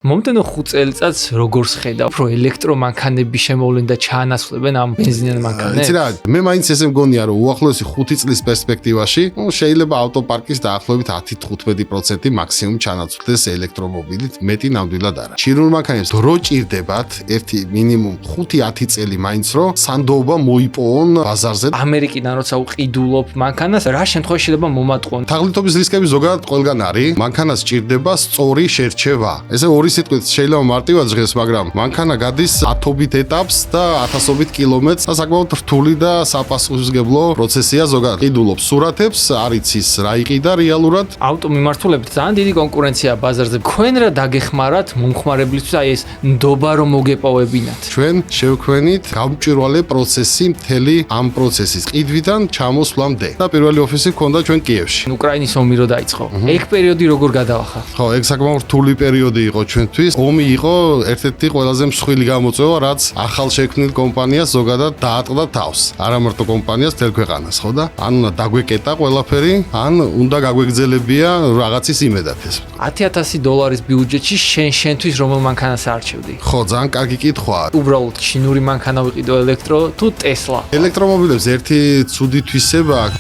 მომდენო 5 წელიწადს როგორს ხედავ, რომ ელექტრომანქანები შემოვლენ და ჩაანაცვლებენ ამ ბენზინიან მანქანებს? იცი რა, მე მაინც ესე მგონია, რომ უახლოესი 5 წლის პერსპექტივაში, შეიძლება ავტოპარკის დაახლოებით 10-15% მაქსიმუმ ჩანაცვლდეს ელექტრომობილით, მეტი ნამდვილად არა. ჩინურ მანქანებს დრო ჭირდებათ, ერთი მინიმუმ 5-10 წელი მაინც რომ სანდოობა მოიპოვონ ბაზარზე. ამერიკიდან როცა უყიდულობ მანქანას, რა შემთხვევაში შეიძლება მომატყონ? თაღლითობის რისკები ზოგადად ყველგან არის. მანქანას ჭირდება სწორი შერჩევა. ესე ორი სიტყვით შეიძლება მარტივად ჟღერს, მაგრამ მანქანა გადის 1000-ობით ეტაპს და 1000-ობით კილომეტრს და საკმაოდ რთული და საპასუხისმგებლო პროცესია ზოგადად. ყიდულობს სურათებს, არ იცის რა იყიდა რეალურად. ავტომიმართულებით ძალიან დიდი კონკურენცია ბაზარზე. თქვენ რა დაგეხმარათ მომხმარებლისთვის აი ეს ნდობა რომ მოგეპოვებინათ? ჩვენ შევქმნით გამჭვირვალე პროცესი მთელი ამ პროცესის ყიდვიდან ჩამოსვლამდე. და პირველი ოფისი გქონდა ჩვენ კიევში. უკრაინის ომი რო დაიწყო. ეგ პერიოდი როგორ გადავახა? ხო, ეგ საკმაოდ რთული პერიოდი იყო ჩვენთვის. ომი იყო ერთ-ერთი ყველაზე მსხვილი გამოწვევა, რაც ახალ შექმნილ კომპანიას ზოგადად დაატყდა თავს. არა მარტო კომპანიას, მთელ ქვეყანას, ხო და? ან უნდა დაგვეკეტა ყველაფერი, ან უნდა გაგვეგზელებია რაღაცის იმედად ეს. $10,000 ბიუჯეტში შენთვის რომელ მანქანას არჩევდი? ხო, ძალიან კარგი კითხვაა. უბრალოდ ჩინური მანქანა ვიყიდო ელექტრო თუ ტესლა? ელექტრომობილებს ერთი ცუდი თვისება აქვს.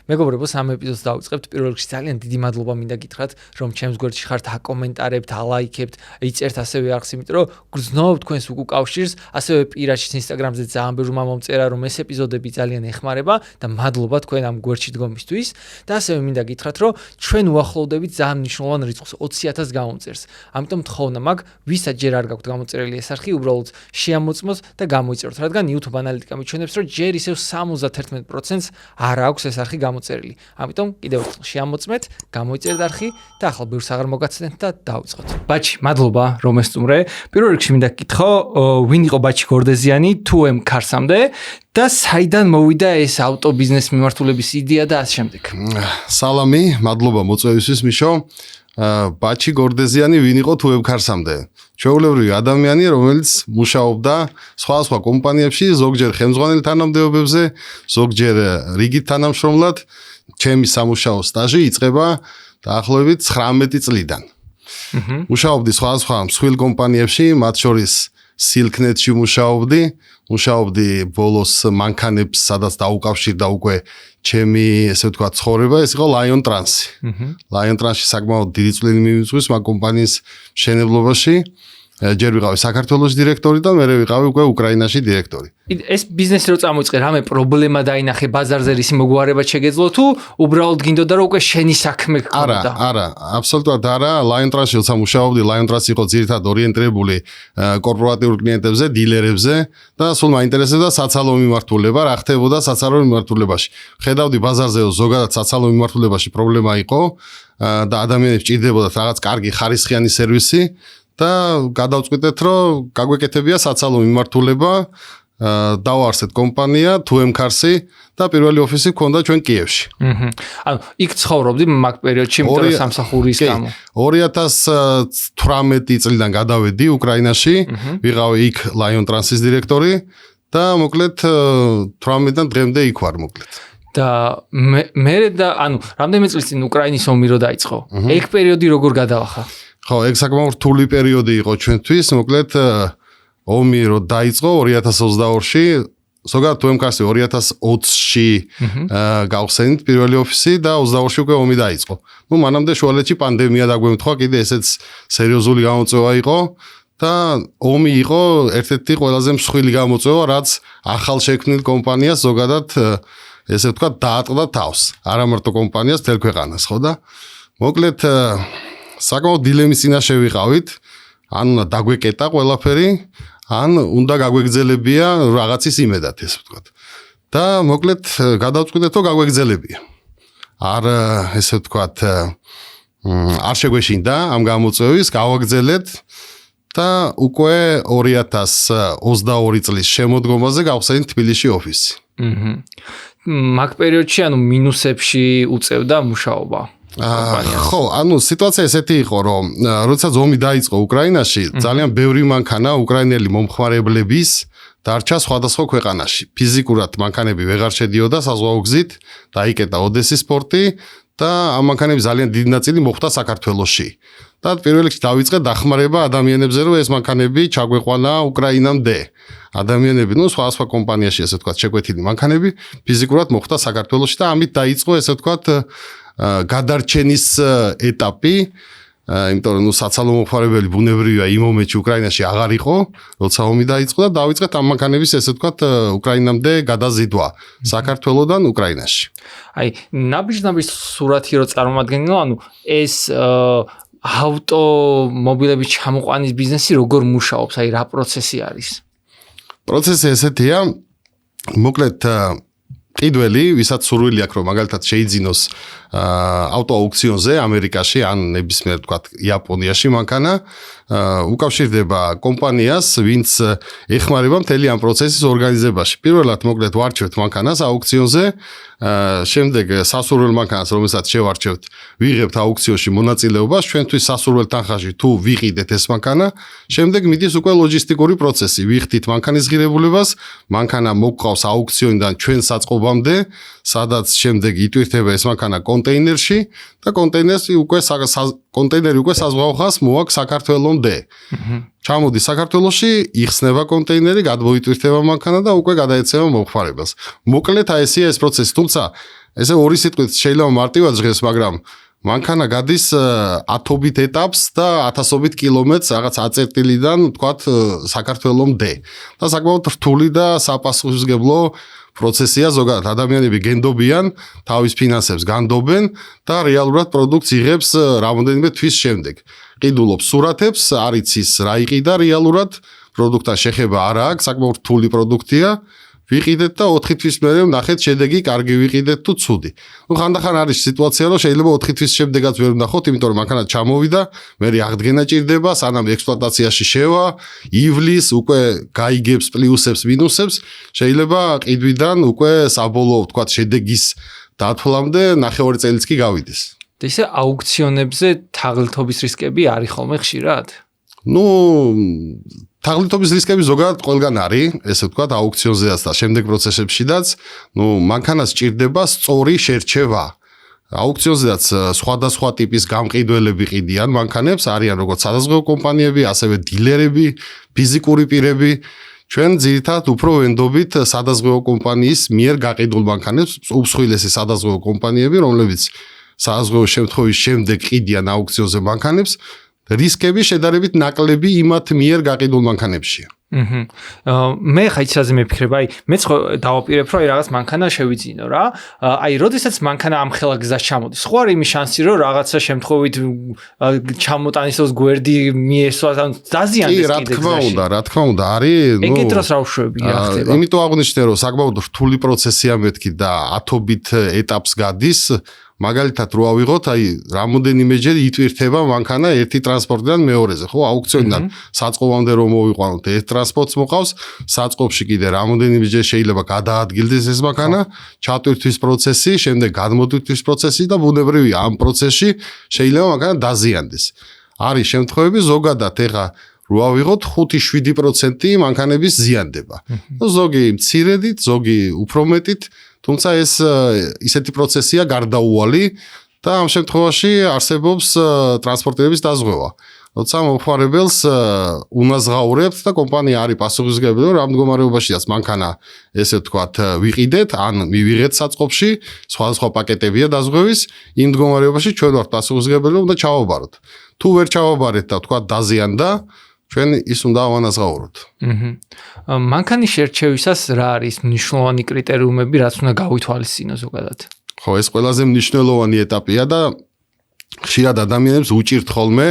მეგობრებო, სამ ეპიზოდს დავიწყებთ. პირველ რიგში ძალიან დიდი მადლობა მინდა გითხრათ, რომ ჩემს გვერდში ხართ, აკომენტარებთ, ალაიქებთ, იწერთ ასევე არხს, იმიტომ რომ გრძნობ თქვენს უკავშირს, ასევე პირადში Instagram-ზე ძალიან ბევრმა მომწერა, რომ ეს ეპიზოდები ძალიან ეხმარება და მადლობა თქვენ ამ გვერდში დგომისთვის. და ასევე მინდა გითხრათ, რომ ჩვენ უახლოვდებით ძალიან მნიშვნელოვან რიცხვს 20,000 გამომწერს. ამიტომ თხოვნა მაქვს, ვისაც ჯერ არ გაქვთ გამოწერილი ეს არხი, უბრალოდ შეამოწმოთ და გამოიწეროთ, რადგან YouTube ანალიტიკა მიჩვენებს, რომ ჯერ ისევ 71%-ს არ აქვს ეს არხი მოწერილი. ამიტომ კიდევ ერთხელ შეამოწმეთ, გამოიწერეთ არხი და ახლა ბევრს აღარ მოგაცდენთ და დავიწყოთ. ბაჩი, მადლობა რომ ესტუმრე. პირველ რიგში მინდა გითხო, ვინ იყო ბაჩი გორდეზიანი 2M Cars-მდე და საიდან მოვიდა ეს ავტობიზნეს მიმართულების იდეა და ასე შემდეგ. სალამი, მადლობა მოწვევისთვის მიშო. ბაჩი გორდეზიანი ვინ იყო 2M Cars-მდე? ჩვეულებრივი ადამიანი, რომელიც მუშაობდა სხვა კომპანიებში, ზოგჯერ ხელმძღვანელ თანამდებობებზე, ზოგჯერ რიგით თანამშრომლად. ჩემი სამუშაო სტაჟი იწყება დაახლოებით 19 წლიდან. მუშაობდი სხვა მსხვილ კომპანიებში, მათ შორის Silk-net-ში მუშაობდი ბოლოს მანქანებს, სადაც დაუკავშირდა უკვე ჩემი, ესე ვთქვათ, ცხოვრება, ეს იყო Lion Trans-ი. Lion Trans-ში საკმაოდ დიდი წვლილი მივიწვის მაგ კომპანიის მშენებლობაში. ჯერ ვიყავი საქართველოს დირექტორი და მერე ვიყავი უკვე უკრაინაში დირექტორი. ეს ბიზნესი რო წამოიწყე, რამე პრობლემა დაინახე ბაზარზე რისი მოგვარება შეგეძლო თუ უბრალოდ გინდოდა რომ უკვე შენი საქმე გქონდა? არა, აბსოლუტურად არა. Lion Trans-ში როცა მუშაობდი, Lion Trans იყო ძირითადად ორიენტირებული კორპორატიულ კლიენტებზე, დილერებზე და სულ მაინტერესებდა საცალო მიმართულება, რა ხდებოდა საცალო მიმართულებაში. ხედავდი ბაზარზე ზოგადად საცალო მიმართულებაში პრობლემა იყო და ადამიანებს ჭირდებოდათ რაღაც კარგი ხარისხიანი სერვისი. და გადავწყვიტეთ, რომ გაგვეკეთებია საცალო მიმართულება, დავაარსეთ კომპანია 2M Cars-ი და პირველი ოფისი გქონდა ჩვენ კიევში. ანუ იქ ცხოვრობდი მაგ პერიოდში, იმიტომ რომ სამსახურის გამო. 2018 წლიდან გადავედი უკრაინაში, ვიყავი იქ Lion Trans-ის დირექტორი და მოკლედ 18-დან დღემდე იქ ვარ მოკლედ. და მე და ანუ რამდენიმე წლის წინ უკრაინის ომი რო დაიწყო. ეგ პერიოდი როგორ გადავახა? ხო, ეგ საკმაოდ რთული პერიოდი იყო ჩვენთვის, მოკლედ ომი რო დაიწყო 2022-ში, ზოგადად 2M Cars-ი 2020-ში გავხსენით პირველი ოფისი და 22-ში უკვე ომი დაიწყო. ნუ მანამდე შუალედში პანდემია დაგვემთხვა, კიდე ესეც სერიოზული გამოწვევა იყო და ომი იყო ერთ-ერთი ყველაზე მსხვილი გამოწვევა, რაც ახალ შექმნილ კომპანიას ზოგადად ესე ვთქვათ დაატყდა თავს. არა მარტო კომპანიას, მთელ ქვეყანას, ხო და? მოკლედ საკმაოდ დილემის წინაშე ვიყავით, ან უნდა დაგვეკეტა ყველაფერი, ან უნდა გაგვეგზელებია რაღაცის იმედად, ესე ვთქვათ. და მოკლედ გადავწყვიტეთ, რომ გაგვეგზელებია. არ ესე ვთქვათ, არ შეგვეშინდა ამ გამოწვევის, გავაგზელეთ და უკვე 2022 წლის შემოდგომაზე გავხსენით თბილისში ოფისი. მაგ პერიოდში ანუ მინუსებში უწევდა მუშაობა. ხო, ანუ სიტუაცია ესეთი იყო, რომ როდესაც ომი დაიწყო უკრაინაში, ძალიან ბევრი მანქანა უკრაინელი მომხმარებლების დარჩა სხვადასხვა ქვეყანაში. ფიზიკურად მანქანები ვეღარ შედიოდა საზღვაო გზით, დაიკეტა ოდესის პორტი და ამ მანქანების ძალიან დიდი ნაწილი მოხვდა საქართველოში. და პირველ რიგში დავიწყე დახმარება ადამიანებზე, რომ ეს მანქანები ჩაგვეყვანა უკრაინამდე. ადამიანები, სხვა კომპანიაში ესე ვთქვათ, შეკვეთილი მანქანები ფიზიკურად მოხვდა საქართველოში და ამით დაიწყო ესე ვთქვათ გადარჩენის ეტაპი. იმიტომ რომ საცალო მომხმარებელი ბუნებრივია იმ მომენტში უკრაინაში აღარ იყო, როცა ომი დაიწყო და დავიწყეთ ამ მანქანების ესე ვთქვათ უკრაინამდე გადაზიდვა საქართველოდან უკრაინაში. აი, ნაბიჯ-ნაბიჯ სურათი რო წარმომადგენლო, ანუ ეს ავტომობილების ჩამოყვანის ბიზნესი როგორ მუშაობს, აი რა პროცესი არის? პროცესი ესეთია, მოკლედ კიდველი, ვისაც სურვილი აქვს, რომ მაგალითად შეიძინოს ავტოაუქციონზე ამერიკაში ან ნებისმიერ თქვათ იაპონიაში მანქანა, უკავშირდება კომპანიას, ვინც ეხმარება მთელი ამ პროცესის ორგანიზებაში. პირველად მოკლედ ვარჩევთ მანქანას აუქციონზე, შემდეგ სასურველ მანქანას, რომელსაც შევარჩევთ, ვიღებთ აუქციონში მონაწილეობას, ჩვენთვის სასურველ თანხაში თუ ვიყიდეთ ეს მანქანა, შემდეგ მიდის უკვე ლოჯისტიკური პროცესი, ვიხდით მანქანის ღირებულებას, მანქანა მოგყავს აუქციონიდან ჩვენ საწყობამდე, სადაც შემდეგ იტვირთება ეს მანქანა კონტეინერში და კონტეინერი უკვე საზღვაო ხაზს მოაქვს საქართველომდე. ჩამოდის საქართველოში, იხსნება კონტეინერი, გადმოიტვირთება მანქანა და უკვე გადაეცემა მომხმარებას. მოკლედ აი ესეა ეს პროცესი, თუმცა ესე ორი სიტყვით შეიძლება მარტივად ჟღერს, მაგრამ მანქანა გადის ათობით ეტაპს და ათასობით კილომეტრს რაღაც აწერტილიდან, თქვათ, საქართველომდე. და საკმაოდ რთული და საპასუხისმგებლო პროცესია, ზოგადად ადამიანები გენდობიან, თავის ფინანსებს განდობენ და რეალურად პროდუქტს იღებს რამოდენიმე თვის შემდეგ. ყიდულობს სურათებს, არ იცის რა იყიდა რეალურად, პროდუქტთან შეხება არ აქვს, საკმაოდ რთული პროდუქტია. ვიყიდეთ და 4 თვის მერე ვნახეთ შედეგი, კარგი ვიყიდეთ თუ ცუდი. ხანდახან არის სიტუაცია, რომ შეიძლება 4 თვის შემდეგაც ვერ ვნახოთ, იმიტომ რომ მანქანა ჩამოვიდა, მერე აღდგენა ჭირდება, სანამ ექსპლუატაციაში შევა, ივლის, უკვე გაიგებს პლუსებს, მინუსებს, შეიძლება ყიდვიდან უკვე საბოლოო, ვთქვათ, შედეგის დათვლამდე 9 წელიც კი გავიდეს. და ისე აუქციონებზე თაღლითობის რისკები არის ხოლმე ხშირად? თაღლითობის რისკები ზოგადად ყველგან არის, ესე ვთქვათ, აუქციონზეაც და შემდეგ პროცესებშიც, მანქანას სჭირდება სწორი შერჩევა. აუქციონზეაც სხვადასხვა ტიპის გამყიდველები ყიდიან მანქანებს, არიან როგორც სადაზღვევო კომპანიები, ასევე დილერები, ფიზიკური პირები. ჩვენ ძირითადად უფრო ვენდობით სადაზღვევო კომპანიის მიერ გაყიდულ მანქანებს, უმსხვილესი სადაზღვევო კომპანიები, რომლებიც სადაზღვევო შემთხვევის შემდეგ ყიდიან აუქციონზე მანქანებს. რისკები შედარებით ნაკლები იმათ მიერ გაყიდულ მანქანებშია. მე ხა იცაზე მიფიქრებ, აი მეც ხო დავაპირებ, რომ აი რაღაც მანქანა შევიძინო რა. აი, როდესაც მანქანა ამ ხელა გზას ჩამოდის, ხო არის იმის შანსი, რომ რაღაცა შემთხვევით ჩამოტანის დროს გვერდი მიესვას, ან დაზიანდეს კიდე. რა თქმა უნდა, არის, ეგეთ დროს რა უშვები რა ხდება? იმიტომ აღვნიშნე, რომ საკმაოდ რთული პროცესია მეთქი და ათობით ეტაპს გადის. მაგალითად რო ავიღოთ, აი რამოდენიმეჯერ იტვირთება მანქანა ერთი ტრანსპორტიდან მეორეზე, ხო, აუქციონიდან საწყობამდე რომ მოვიყვანოთ, ერთ ტრანსპორტს მოყავს, საწყობში კიდე რამოდენიმეჯერ შეიძლება გადაადგილდეს ეს მანქანა, ჩატვირთვის პროცესი, შემდეგ გადმოტვირთვის პროცესი და ბუნებრივია ამ პროცესში შეიძლება მანქანა დაზიანდეს. არის შემთხვევები ზოგადად ეხა რო ავიღოთ 5-7% მანქანების ზიანდება. ზოგი მცირედით, ზოგი უფრო მეტით, თუმცა ეს ისეთი პროცესია გარდაუვალი და ამ შემთხვევაში არსებობს ტრანსპორტირების დაზღვევა. როცა მომხმარებელს უნაზღაურებთ და კომპანია არის პასუხისმგებელი, რომ ამ მდგომარეობაშიაც მანქანა ესე ვთქვათ ვიყიდეთ, ან მივიღეთ საწყობში, სხვადასხვა პაკეტებია დაზღვევის, იმ მდგომარეობაში ჩვენ ვართ პასუხისმგებელი, რომ უნდა ჩავაბაროთ. თუ ვერ ჩავაბარეთ და ვთქვათ დაზიანდა, ჩვენ ის უნდა ავანაზღაუროთ. მანქანის შერჩევისას რა არის მნიშვნელოვანი კრიტერიუმები, რაც უნდა გავითვალისწინო ზოგადად? ხო, ეს ყველაზე მნიშვნელოვანი ეტაპია და ხშირად ადამიანებს უჭირთ ხოლმე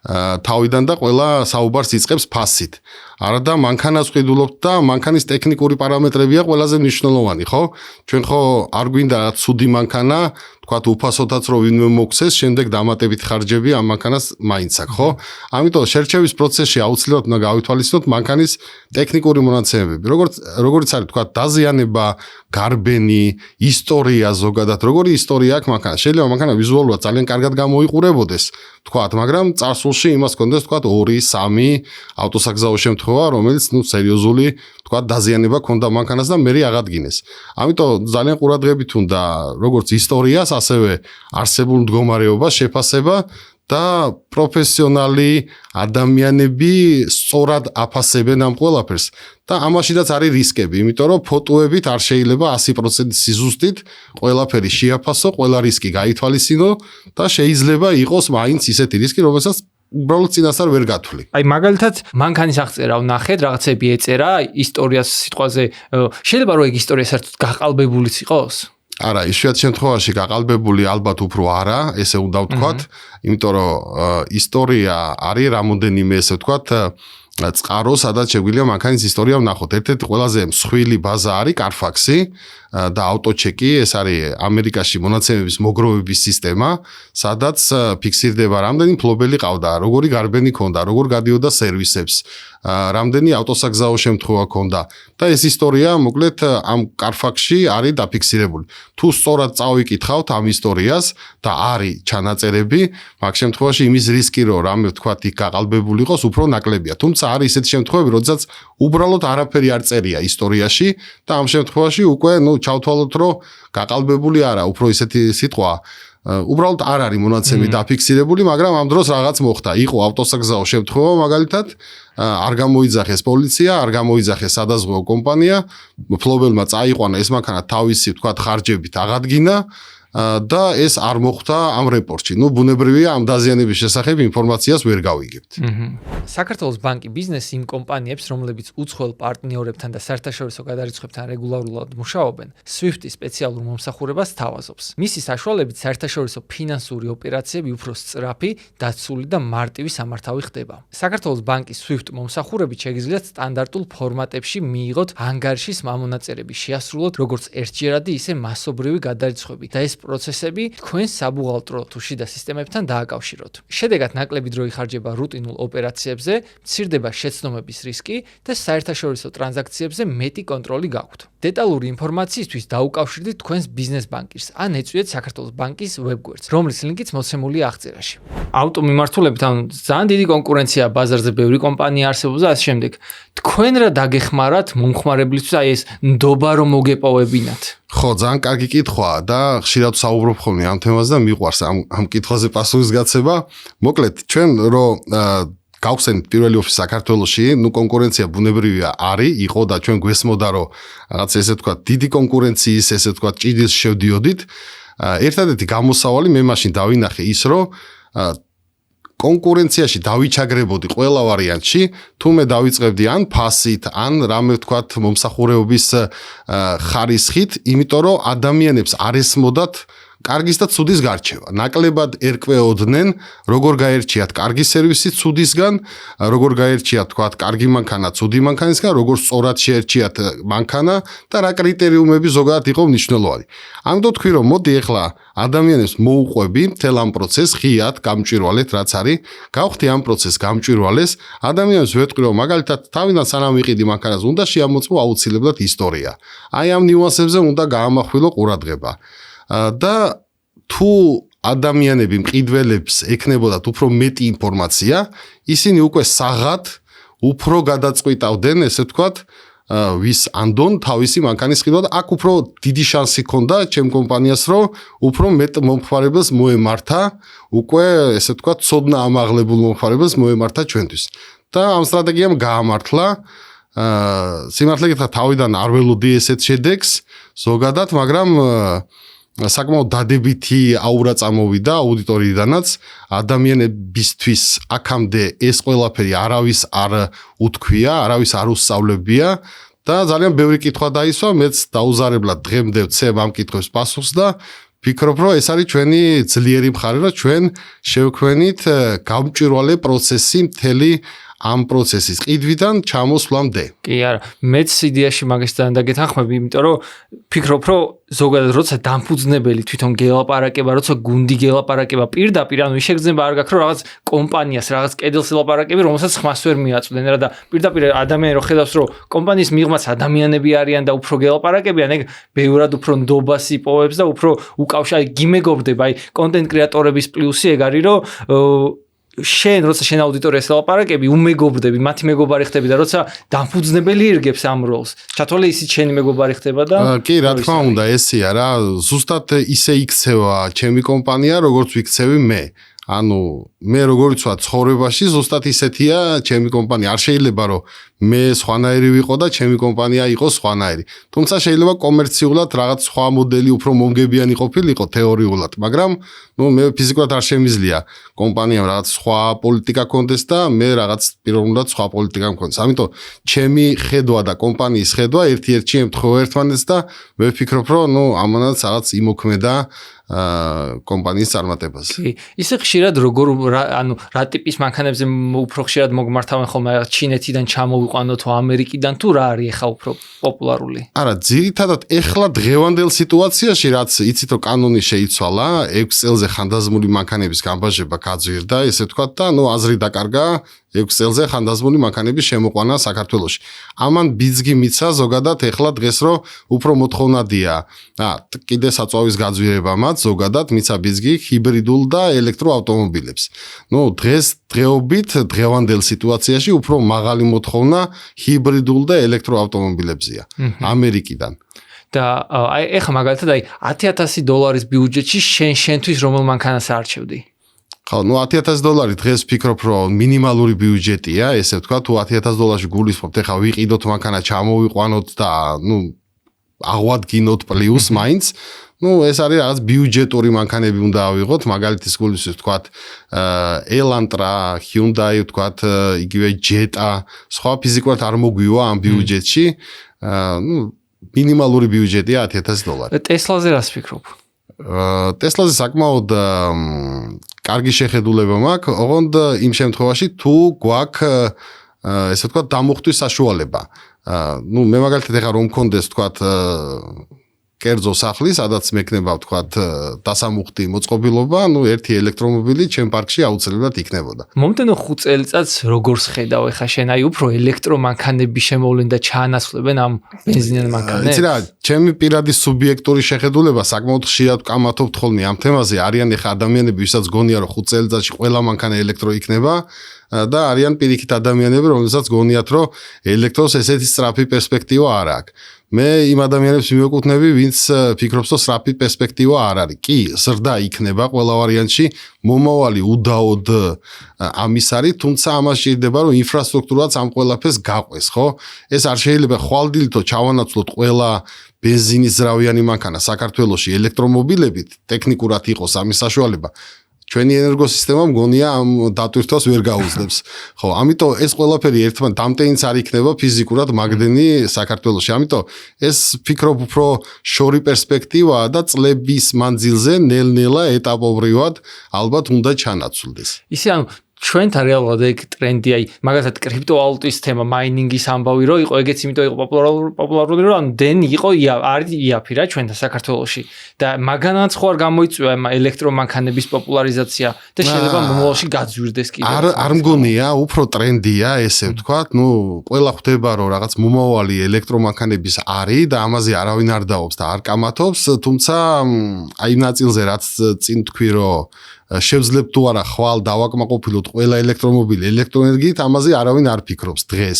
თავიდან და ყველა საუბარს იწყებს ფასით. არა და მანქანას ვყიდულობთ და მანქანის ტექნიკური პარამეტრებია ყველაზე მნიშვნელოვანი, ხო? ჩვენ ხო არ გვინდა ცუდი მანქანა, თქვათ უფასოდაც რომ ვინმე მოგცეს, შემდეგ დამატებით ხარჯები ამ მანქანას მაინც აქვს, ხო? ამიტომ შერჩევის პროცესში აუცილებლად უნდა გავითვალისწინოთ მანქანის ტექნიკური მონაცემები. როგორც არის, თქვათ, დაზიანება, გარბენი, ისტორია ზოგადად, როგორი ისტორია აქვს მანქანას. შეიძლება მანქანა ვიზუალურად ძალიან კარგად გამოიყურებოდეს, თქვათ, მაგრამ წარსულში წელში იმას კონდეს თქვა 2-3 ავტოსაგზაო შემთხვევა, რომელიც სერიოზული თქვა დაზიანება ქონდა მანქანას და მე აღადგინეს. ამიტომ ძალიან ყურადღებით უნდა როგორც ისტორიას, ასევე არსებულ მდგომარეობას შეფასება და პროფესიონალი ადამიანები სწორად აფასებენ ამ ყველაფერს და ამაშიდაც არის რისკები, იმიტომ რომ ფოტოებით არ შეიძლება 100% სიზუსტით ყველაფერი შეაფასო, ყველა რისკი გაითვალისწინო და შეიძლება იყოს მაინც ისეთი რისკი, რომელსაც უბრალოდ წინასწარ ვერ გათვლი. აი მაგალითად მანქანის აღწერა ვნახეთ, რაღაცები ეწერა, ისტორიას სიტყვაზე შეიძლება რომ ეგ ისტორია საერთოდ გაყალბებულიც იყოს? არა, იშვიათ შემთხვევაში გაყალბებული ალბათ უფრო არა, ესე უნდა ვთქვათ, იმიტომ რომ ისტორია არის რამოდენიმე ესე ვთქვათ წყარო, სადაც შეგვიძლია მანქანის ისტორია ვნახოთ. ერთ-ერთი ყველაზე მსხვილი ბაზა არის Carfax-ი და AutoCheck-ი, ეს არის ამერიკაში მონაცემების მოგროვების სისტემა, სადაც ფიქსირდება რამდენი მფლობელი ყავდა, როგორი გარბენი ქონდა, როგორ გადიოდა სერვისებს, რამდენი ავტოსაგზაო შემთხვევა ქონდა და ეს ისტორია მოკლედ ამ Carfax-ში არის დაფიქსირებული. თუ სწორად წავიკითხავთ ამ ისტორიას და არის ჩანაწერები, მაგ შემთხვევაში იმის რისკი რომ რამე ვთქვათ იქ გაყალბებული იყოს უფრო ნაკლებია. თუმცა არის ისეთი შემთხვევები, როდესაც უბრალოდ არაფერი არ წერია ისტორიაში და ამ შემთხვევაში უკვე ჩავთვალოთ რომ გაყალბებული არა, უფრო ისეთი სიტყვა უბრალოდ არ არის მონაცემი დაფიქსირებული, მაგრამ ამ დროს რაღაც მოხდა. იყო ავტოსაგზაო შემთხვევა მაგალითად, არ გამოიძახეს პოლიცია, არ გამოიძახეს სადაზღვევო კომპანია, მფლობელმა წაიყვანა ეს მანქანა თავისი ვთქვათ ხარჯებით აღადგინა და ეს არ მოხდა ამ რეპორტში. ბუნებრივია ამ დაზიანების შესახებ ინფორმაციას ვერ გავიგებთ. საქართველოს ბანკი ბიზნესი იმ კომპანიებს, რომლებიც უცხოელ პარტნიორებთან და საერთაშორისო გადარიცხვებთან რეგულარულად მუშაობენ, SWIFT-ის სპეციალურ მომსახურებას თავაზობს. მისი საშუალებით საერთაშორისო ფინანსური ოპერაციები უფრო სწრაფი, დაცული და მარტივი სამართავი ხდება. საქართველოს ბანკის SWIFT მომსახურებით შეგიძლიათ სტანდარტულ ფორმატებში მიიღოთ ანგარიშის მამონაწერები, შეასრულოთ როგორც ერთჯერადი, ისე მასობრივი გადარიცხვები და ეს პროცესები თქვენს საბუღალტრო თუ შიდა სისტემებთან დააკავშიროთ. შედეგად ნაკლები დრო იხარჯება რუტინულ ოპერაციებზე, მცირდება შეცდომების რისკი და საერთაშორისო ტრანზაქციებზე მეტი კონტროლი გაქვთ. დეტალური ინფორმაციისთვის დაუკავშირდით თქვენს ბიზნეს ბანკირს ან ეწვიეთ საქართველოს ბანკის ვებგვერდს, რომლის ლინკიც მოცემულია აღწერაში. ავტომიმართულებით ძალიან დიდი კონკურენცია ბაზარზე, ბევრი კომპანია არსებობს და ასე შემდეგ. თქვენ რა დაგეხმარათ მომხმარებლისთვის აი ეს ნდობა რომ მოგეპოვებინათ? ხო, ძალიან კარგი კითხვაა და ხშირად საუბრობ ხოლმე ამ თემაზე და მიყვარს ამ კითხვაზე პასუხის გაცემა. მოკლედ, ჩვენ რომ გავხსენით პირველი ოფისი საქართველოში, კონკურენცია ბუნებრივია არის, იყო და ჩვენ გვესმოდა რომ რაღაც ესე ვთქვათ, დიდი კონკურენციის ესე ვთქვათ, ჭიდის შევდიოდით. ერთადერთი გამოსავალი მე მაშინ დავინახე ის, რომ კონკურენციაში დავიჩაგრებოდი ყველა ვარიანტში, თუ მე დავიწყებდი ან ფასით, ან რამე ვთქვათ მომსახურეობის ხარისხით, იმიტომ რომ ადამიანებს არ ესმოდათ კარგის და ცუდის გარჩევა. ნაკლებად ერკვეოდნენ, როგორ გაერჩიათ კარგი სერვისი ცუდისგან, როგორ გაერჩიათ თქვათ კარგი მანქანა ცუდი მანქანისგან, როგორ სწორად შეერჩიათ მანქანა და რა კრიტერიუმები ზოგადად იყო მნიშვნელოვანი. ამიტომ თქვი რომ მოდი ახლა ადამიანებს მოუყვები მთელ ამ პროცესს, ღიად გამჭვირვალეთ რაც არის, გავხდი ამ პროცესს გამჭვირვალეს, ადამიანებს ვეთქვი რომ მაგალითად თავიდან სანამ ვიყიდი მანქანას უნდა შეამოწმო აუცილებლად ისტორია. აი ამ ნიუანსებზე უნდა გაამახვილო ყურადღება. და თუ ადამიანები მყიდველებს ეკნებოდათ უფრო მეტი ინფორმაცია, ისინი უკვე საღად უფრო გადაწყვიტავდნენ, ესე ვთქვათ, ვის ანდონ თავისი მანქანის ყიდვა და აქ უფრო დიდი შანსი ქონდა ჩემ კომპანიას, რომ უფრო მეტ მომხმარებელს მოემართა, უკვე ესე ვთქვათ, ცოდნა ამაღლებულ მომხმარებელს მოემართა ჩვენთვის. და ამ სტრატეგიამ გაამართლა. სიმართლე გითხრათ, თავიდან არ ველოდი ესეთ შედეგს ზოგადად, მაგრამ საკმაოდ დადებითი აურა წამოვიდა აუდიტორიიდანაც, ადამიანებისთვის აქამდე ეს ყველაფერი არავის არ უთქვია, არავის არ უსწავლებია და ძალიან ბევრი კითხვა დაისვა, მეც დაუზარებლად დღემდე ვცემ ამ კითხვებს პასუხს და ვფიქრობ, რომ ეს არის ჩვენი ძლიერი მხარე, რომ ჩვენ შევქმნით გამჭვირვალე პროცესი მთელი ამ პროცესის ყიდვიდან ჩამოსვლამდე. კი, არა, მეც იდეაში მაგასთან დაგეთანხმები, იმიტომ რომ ფიქრობ, რომ ზოგადად როცა დამფუძნებელი თვითონ გელაპარაკება, როცა გუნდი გელაპარაკება პირდაპირ, ანუ შეგრძნება არ გაქვს, რომ რაღაც კომპანიას, რაღაც კედელს ელაპარაკები, რომელსაც ხმას ვერ მიაწვდნენ რა და პირდაპირ ადამიანი რო ხედავს, რომ კომპანიის მიღმაც ადამიანები არიან და უფრო გელაპარაკებიან, ეგ ბევრად უფრო ნდობას იპოვებს და უფრო უკავშირდება, გიმეგობდება, აი კონტენტ კრეატორების პლუსი ეგ არის, რომ შენ როცა შენ აუდიტორიას ლაპარაკები, უმეგობრდები, მათი მეგობარი ხდები და როცა დამფუძნებელი ირგებს ამ როლს, ჩათვალე ისიც შენი მეგობარი ხდება და კი, რა თქმა უნდა, ესეა რა, ზუსტად ისე იქცევა ჩემი კომპანია, როგორც ვიქცევი მე. ანუ მე როგორც ვთქვა ცხოვრებაში ზუსტად ისეთია ჩემი კომპანია. არ შეიძლება რომ მე სხვანაირი ვიყო და ჩემი კომპანია იყოს სხვანაირი. თუმცა შეიძლება კომერციულად რაღაც სხვა მოდელი უფრო მომგებიანი ყოფილიყო თეორიულად, მაგრამ მე ფიზიკურად არ შემიძლია კომპანიამ რაღაც სხვა პოლიტიკა კონდეს და მე რაღაც პიროვნულად სხვა პოლიტიკა მქონდეს. ამიტომ ჩემი ხედვა და კომპანიის ხედვა ერთ-ერთი ემთხვევა ერთმანეთს და მე ვფიქრობ რომ ამანაც რაღაც იმოქმედა კომპანიის წარმატებას. კი, ისე ხშირად როგორ რა ტიპის მანქანებზე უფრო ხშირად მოგმართავენ ხოლმე ჩინეთიდან ჩამოვიყვანო თუ ამერიკიდან თუ რა არის ახლა უფრო პოპულარული? არა, ძირითადად ეხლა დღევანდელ სიტუაციაში რაც იცით რომ კანონი შეიცვალა 6 წელზე ხანდაზმული მანქანების გამბაჟება გაძვირდა, ესე ვთქვათ და აზრი დაკარგა 6 წელზე ხანდაზმული მანქანების შემოყვანა საქართველოში. ამან ბიძგი მიცა ზოგადად ეხლა დღეს რომ უფრო მოთხოვნადია. კიდე საწვავის გაძვირებამაც ზოგადად მიცა ბიძგი ჰიბრიდულ და ელექტროავტომობილებს. დღეობით დღევანდელ სიტუაციაში უფრო მაღალი მოთხოვნა ჰიბრიდულ და ელექტროავტომობილებზია ამერიკიდან. და ეხლა მაგალითად $10,000 ბიუჯეტში შენთვის რომელ მანქანას არჩევდი? ხო, $10,000 დღეს ვფიქრობ, რომ მინიმალური ბიუჯეტია, ესე ვთქვა, თუ $10,000-ში გულისხმობთ, ეხლა ვიყიდოთ მანქანა, ჩამოვიყვანოთ და აღვადგინოთ პლუს მაინც, ეს არის რაღაც ბიუჯეტური მანქანები უნდა ავიღოთ, მაგალითის გულისთვის ვთქვათ, Elantra, Hyundai, ვთქვათ, იგივე Jetta, სხვა ფიზიკურად არ მოგვივა ამ ბიუჯეტში, მინიმალური ბიუჯეტია $10,000. Tesla-ზე რას ფიქრობ? Tesla-ზე საკმაოდ კარგი შეხედულება მაქვს, ოღონდ იმ შემთხვევაში თუ გვაქვს ესე ვთქვათ დამუხტვის საშუალება. მე მაგალითად ეხლა რომ მქონდეს ვთქვათ კერძო სახლი, სადაც მექნება ვთქვათ დასამუხტი მოწყობილობა, ერთი ელექტრომობილი ჩემ პარკში აუცილებლად იქნებოდა. მომდენო 5 წელიწადს როგორ ხედავ ეხლა შენ უფრო ელექტრომანქანები შემოვლენ და ჩაანაცვლებენ ამ ბენზინიან მანქანებს? იცი რა, ჩემი პირადი სუბიექტური შეხედულება საკმაოდ ხშირად ვკამათობთ ხოლმე ამ თემაზე. არიან ეხლა ადამიანები, ვისაც გონია რომ 5 წელიწადში ყველა მანქანა ელექტრო იქნება და არიან პირიქით ადამიანები, რომელსაც გონიათ რომ ელექტროს ესეთი სწრაფი პერსპექტივა არ აქვს. მე იმ ადამიანებს მივეკუთვნები, ვინც ფიქრობს, რომ სწრაფი პერსპექტივა არ არის. კი, ზრდა იქნება ყველა ვარიანტში, მომავალი უდაოდ ამის არის, თუმცა ამას შეიძლება რომ ინფრასტრუქტურაც ამ ყველაფერს გაყვეს, ხო? ეს არ შეიძლება ხვალდილითო ჩავანაცვლოთ ყველა ბენზინის ძრავიანი მანქანა საქართველოში ელექტრომობილებით, ტექნიკურად იყოს ამის საშუალება. ჩვენი ენერგოსისტემა მგონია ამ დატვირთვას ვერ გაუძლებს. ხო, ამიტომ ეს ყველაფერი ერთმანეთს დამტენიც არ იქნება ფიზიკურად მაგდენი საქართველოში. ამიტომ ეს ფიქრობ უფრო შორი პერსპექტივაა და წლების მანძილზე ნელ-ნელა ეტაპობრივად ალბათ უნდა ჩანაცვლდეს. ისე ჩვენთან რეალურად ეგ ტრენდი, მაგალითად კრიპტოვალუტის თემა, მაინინგის ამბავი რო იყო, ეგეც იმიტომ იყო პოპულარული, რომ დენი იყო არის იაფი რა ჩვენთან საქართველოში და მაგანაც ხო არ გამოიწვია ელექტრომანქანების პოპულარიზაცია და შეიძლება მომავალში გაძვირდეს კიდე. არ მგონია, უფრო ტრენდია, ესე ვთქვათ, ყველა ხვდება რომ რაღაც მომავალი ელექტრომანქანების არის და ამაზე არავინ არ დაობს და არ კამათობს, თუმცა აი ნაწილზე რაც წინ თქვი რომ შევძლებ თუ არა ხვალ დავაკმაყოფილოთ ყველა ელექტრომობილი ელექტროენერგიით, ამაზე არავინ არ ფიქრობს დღეს.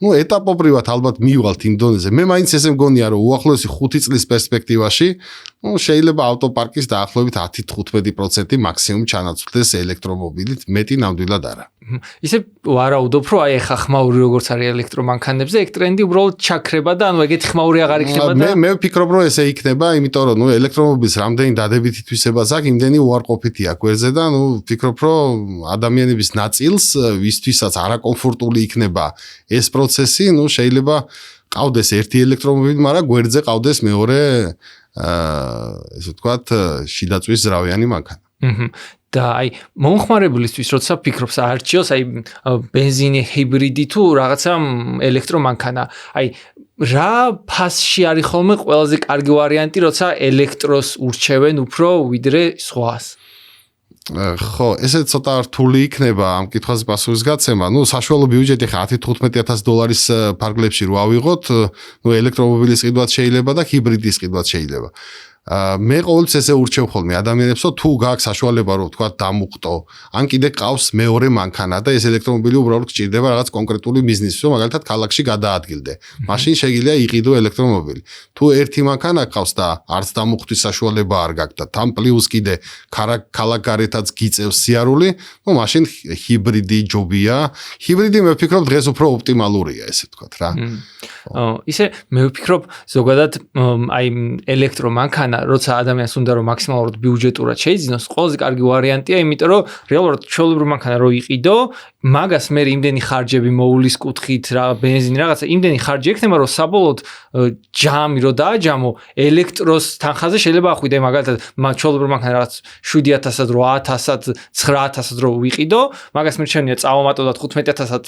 ეტაპობრივად ალბათ მივიღალთ იმ დონეზე. მე მაინც ესე მგონია, რომ უახლოესი 5 წლის პერსპექტივაში შეიძლება ავტოპარკის დაახლოებით 10-15% მაქსიმუმ ჩანაცვლდეს ელექტრომობილით, მეტი ნამდვილად არა. ისე ვარაუდობ, რომ ეხა ხმაური როგორც არის ელექტრომანქანებზე, ეგ ტრენდი უბრალოდ ჩაქრება და ეგეთი ხმაური აღარ იქნება და მე ვფიქრობ, რომ ესე იქნება, იმიტომ რომ ელექტრომობილის რამდენი დადებითი თვისებას აქვს, იმდენი უარყოფითია გვერდზე და ვფიქრობ, რომ ადამიანების ნაწილს, ვისთვისაც არაკომფორტული იქნება ეს პროცესი, შეიძლება ყავდეს ერთი ელექტრომობილი, მაგრამ გვერდზე ყავდეს მეორე ესე ვთქვათ, შიდაწვის ძრავიანი მანქანა. და მომხმარებლისთვის როცა ფიქრობს არჩიოს ბენზინი ჰიბრიდი თუ რაღაცა ელექტრომანქანა, რა ფასში არის ხოლმე ყველაზე კარგი ვარიანტი, როცა ელექტროს ურჩევენ უფრო ვიდრე სხვას? ხო, ესე ცოტა რთული იქნება ამ კითხვაზე პასუხის გაცემა. საშუალო ბიუჯეტი ხა $10,000 ფარგლებში რო ავიღოთ, ელექტრომობილის ყიდვაც შეიძლება და ჰიბრიდის ყიდვაც შეიძლება. მე ყოველთვის ესე ურჩევ ხოლმე ადამიანებს, რომ თუ გაქვს საშუალება რომ თქვა დამუხტო, ან კიდე ყავს მეორე მანქანა და ეს ელექტრომობილი უბრალოდ გჭირდება რაღაც კონკრეტული ბიზნისის, რომ მაგალითად ქალაქში გადაადგილდე. მაშინ შეიძლება იყიდო ელექტრომობილი. თუ ერთი მანქანა ყავს და არც დამუხტვის საშუალება არ გაქვს და თან პლუს კიდე ქალაქგარეთაც გიწევს სიარული, ну მაშინ ჰიბრიდი ჯობია. ჰიბრიდი მე ვფიქრობ დღეს უფრო ოპტიმალურია, ესე ვთქვათ რა. ისე მე ვფიქრობ ზოგადად აი ელექტრომანქანა როცა ადამიანს უნდა რომ მაქსიმალურად ბიუჯეტურად შეიძინოს, ყველაზე კარგი ვარიანტია, იმიტომ რომ რეალურად ჩვეულებრივი მანქანა რო იყიდო, მაგას მე იმდენი ხარჯები მოულის კუთხით, რა ბენზინი რაღაცა, იმდენი ხარჯი ექნება, რომ საბოლოოდ ჯამი რო დააჯამო, ელექტროს თანხაზე შეიძლება ახვიდე მაგალითად, ჩვეულებრივი მანქანა რაღაც 7000-ად, 8000-ად, 9000-ად რო ვიყიდო, მაგას მე რჩენია წავამატო და 15000-ად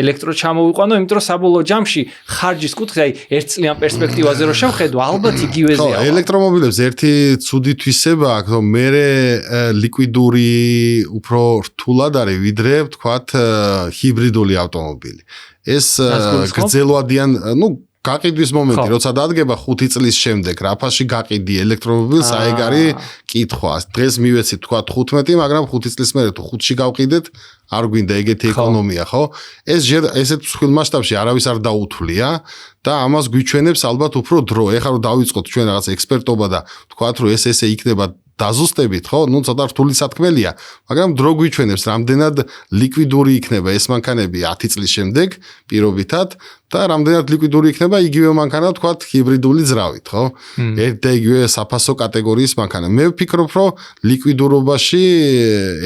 ელექტრო ჩამოვიყვანო, იმიტომ რომ საბოლოო ჯამში ხარჯის კუთხით, აი 1 წლიან პერსპექტივაზე რო შევხედო, ალბათ იგივეზეა. ელექტრომობილებს ერთი ცუდი თვისება აქვს, რომ მე ლიკვიდური უფრო რთულად არის, ვიდრე ვთქვათ ჰიბრიდული ავტომობილი. ეს გრძელვადიან, ну გაყიდვის მომენტი, როცა დადგება 5 წლის შემდეგ, რაფაში გაყიდი ელექტრომობილს, აი ეგ არის კითხვა. დღეს მივეცით თქვა 15, მაგრამ 5 წლის მერე თუ 5-ში გავყიდეთ, არ გვინდა ეგეთი ეკონომია, ხო? ეს ესეთ მსხვილ მასშტაბში არავის არ დაუთვლია და ამას გვიჩვენებს ალბათ უფრო დრო. ეხლა რომ დავიწყოთ ჩვენ რაღაც ექსპერტობა და თქვათ რომ ეს ესე იქნება დაზუსტებით, ხო? ну ცოტა რთული სათქმელია, მაგრამ დრო გვიჩვენებს, რამდენად ლიკვიდური იქნება ეს მანქანები 10 წლის შემდეგ პირობითად და რამდენად ლიკვიდური იქნება იგივე მანქანა, თქვათ ჰიბრიდული ძრავით, ხო? ერთ და იგივე საფასო კატეგორიის მანქანა. მე ვფიქრობ, რომ ლიკვიდურობაში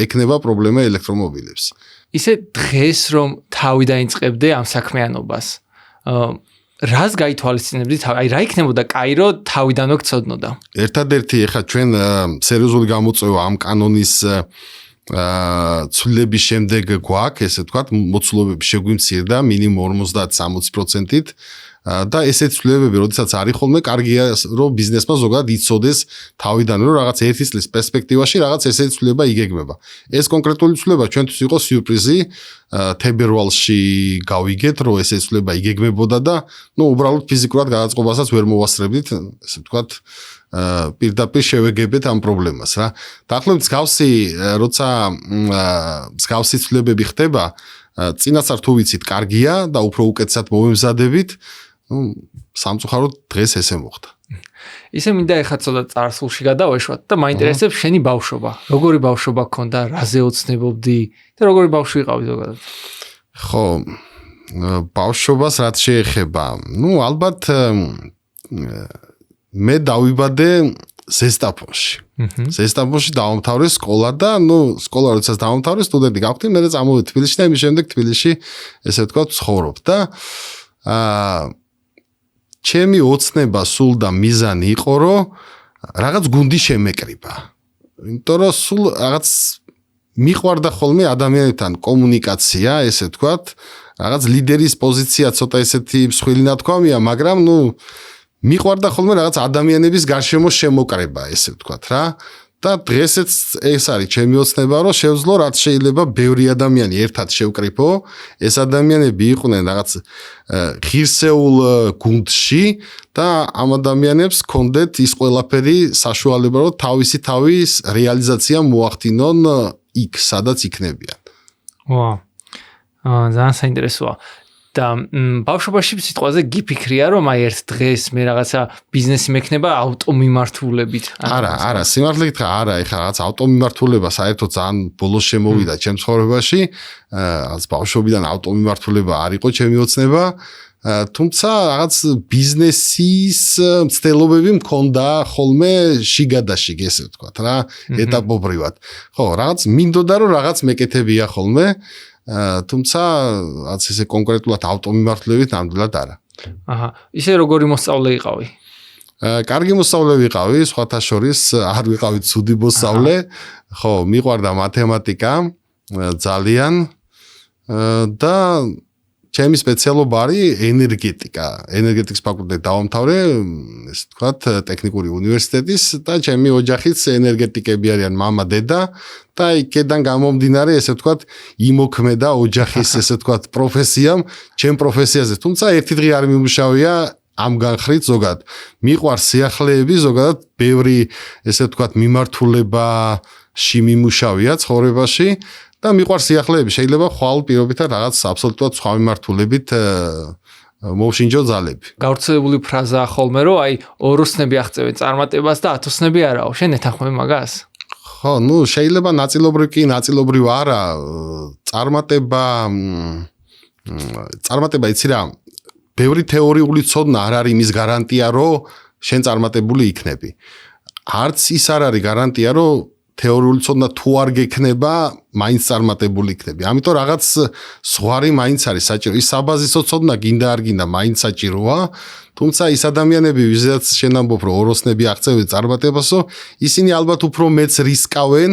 ექნება პრობლემა ელექტრომობილებს. ისე დღეს რომ თავი დაიწყებდე ამ საქმიანობას, რას გაითვალისწინებდით? აი რა იქნებოდა კაირო თავიდანვე გწოდნოდა? ერთადერთი ეხა ჩვენ სერიოზული გამოწვევა ამ კანონის ცვლილების შემდეგ გვაქვს, ესე ვთქვათ, მოცულობები შეგვიმცირდა მინიმუმ 50-60%-ით და ესეთი ცვლილებები, როდესაც არის ხოლმე, კარგია, რომ ბიზნესმა ზოგადად იცოდეს თავიდანვე, რომ რაღაც 1 წლის პერსპექტივაში რაღაც ესეთი ცვლილება იგეგმება. ეს კონკრეტული ცვლილება ჩვენთვის იყო სიურპრიზი, თებერვალში გავიგეთ, რომ ესეთი ცვლილება იგეგმებოდა და ну უბრალოდ ფიზიკურად გადაწყობასაც ვერ მოვასწრებდით, ესე ვთქვათ, პირდაპირ შევეგებეთ ამ პრობლემას რა. დაახლოებით მსგავსი, როცა მსგავსი ცვლილებები ხდება, წინასწარ თუ ვიცით, კარგია და უფრო უკეთესად მოვემზადებით, ну სამწუხაროდ დღეს ესე მოხდა. ისე მინდა ეხლა ცოტა წარსულში გადავეშვათ და მაინტერესებს შენი ბავშვობა. როგორი ბავშვობა გქონდა, რაზე ოცნებობდი და როგორი ბავშვი იყავი ზოგადად? ხო, ბავშვობას რაც შეეხება, ну ალბათ მე დავიბადე ზესტაფონში. ზესტაფონში დავამთავრე სკოლა და ну სკოლა როდესაც დავამთავრე, სტუდენტი გავხდი, მე წამოვედი თბილისში და იმის შემდეგ თბილისში ესე ვთქვათ ცხოვრობ და ჩემი ოცნება სულ და მიზანი იყო, რომ რაღაც გუნდი შემეკრიბა. იმიტომ რომ სულ რაღაც მიყვარდა ხოლმე ადამიანებთან კომუნიკაცია, ესე ვთქვათ, რაღაც ლიდერის პოზიცია ცოტა ესეთი მსხვილი ნათქვამია, მაგრამ ну მიყვარდა ხოლმე რაღაც ადამიანების გარშემო შემოკრება, ესე ვთქვათ რა. და დღესაც ეს არის ჩემი ოცნება, რომ შევძლო რაც შეიძლება ბევრი ადამიანი ერთად შევკრიფო, ეს ადამიანები იყვნენ რაღაც ღირსეულ გუნდში და ამ ადამიანებს ჰქონდეთ ის ყველაფერი საშუალება, რომ თავისი თავის რეალიზაცია მოახდინონ იქ, სადაც იქნებიან. ვა. ძალიან საინტერესოა. და ბავშვობაში სიტყვაზე გიფიქრია, რომ აი ერთ დღეს მე რაღაცა ბიზნესი მექნება ავტომიმართულებით. არა, სიმართლე გითხრა, არა, ეხლა რაღაც ავტომიმართულება საერთოდ ძალიან ბოლოს შემოვიდა ჩემ ცხოვრებაში, რაღაც ბავშვობიდან ავტომიმართულება არ იყო ჩემი ოცნება, თუმცა რაღაც ბიზნესის მცდელობები მქონდა ხოლმე შიგადაშიგ, ესე ვთქვათ რა, ეტაპობრივად. ხო, რაღაც მინდოდა რომ რაღაც მეკეთებია ხოლმე, თუმცა რაც ესე კონკრეტულად ავტომიმართლებით ნამდვილად არა. აჰა, ისე როგორი მოსწავლე იყავი? კარგი მოსწავლე ვიყავი, სხვათა შორის არ ვიყავი ცუდი მოსწავლე, ხო, მიყვარდა მათემატიკა ძალიან და ჩემი სპეციალობა არის ენერგეტიკა. ენერგეტიკის ფაკულტეტი დავამთავრე, ესე ვთქვათ, ტექნიკური უნივერსიტეტის და ჩემი ოჯახიც ენერგეტიკები არიან, მამა, დედა და იქიდან გამომდინარე, ესე ვთქვათ, იმოქმედა ოჯახის, ესე ვთქვათ, პროფესიამ, ჩემ პროფესიაზე. თუმცა ერთი დღე არ მიმუშავია ამ განხრით ზოგადად მიყვარს სიახლეები, ზოგადად ბევრი ესე ვთქვათ მიმართულებაში მიმუშავია ცხოვრებაში და მიყვარს სიახლეები, შეიძლება ხვალ პირობითად რაღაც აბსოლუტურად სხვა მიმართულებით მოვშინჯო ძალები. გავრცელებული ფრაზაა ხოლმე, რომ აი ოროსნები აღწევენ წარმატებას და ათოსნები არაო. შენ ეთანხმები მაგას? ხო, ну, შეიძლება ნაწილობრივ კი, ნაწილობრივ არა. წარმატება იცი რა, ბევრი თეორიული ცოდნა არ არის იმის გარანტია, რომ შენ წარმატებული იქნები. არც ის არ არის გარანტია, რომ თეორიული ცოდნა თუ არ გექნება, მაინც წარმატებული იქნები. ამიტომ რაღაც ზღვარი მაინც არის საჭირო. ის საბაზისო ცოდნა გინდა არ გინდა, მაინც საჭიროა. თუმცა ის ადამიანები, ვიზედაც შენ ამბობ, რომ ოროსნები აღწევენ წარმატებასო, ისინი ალბათ უფრო მეც რისკავენ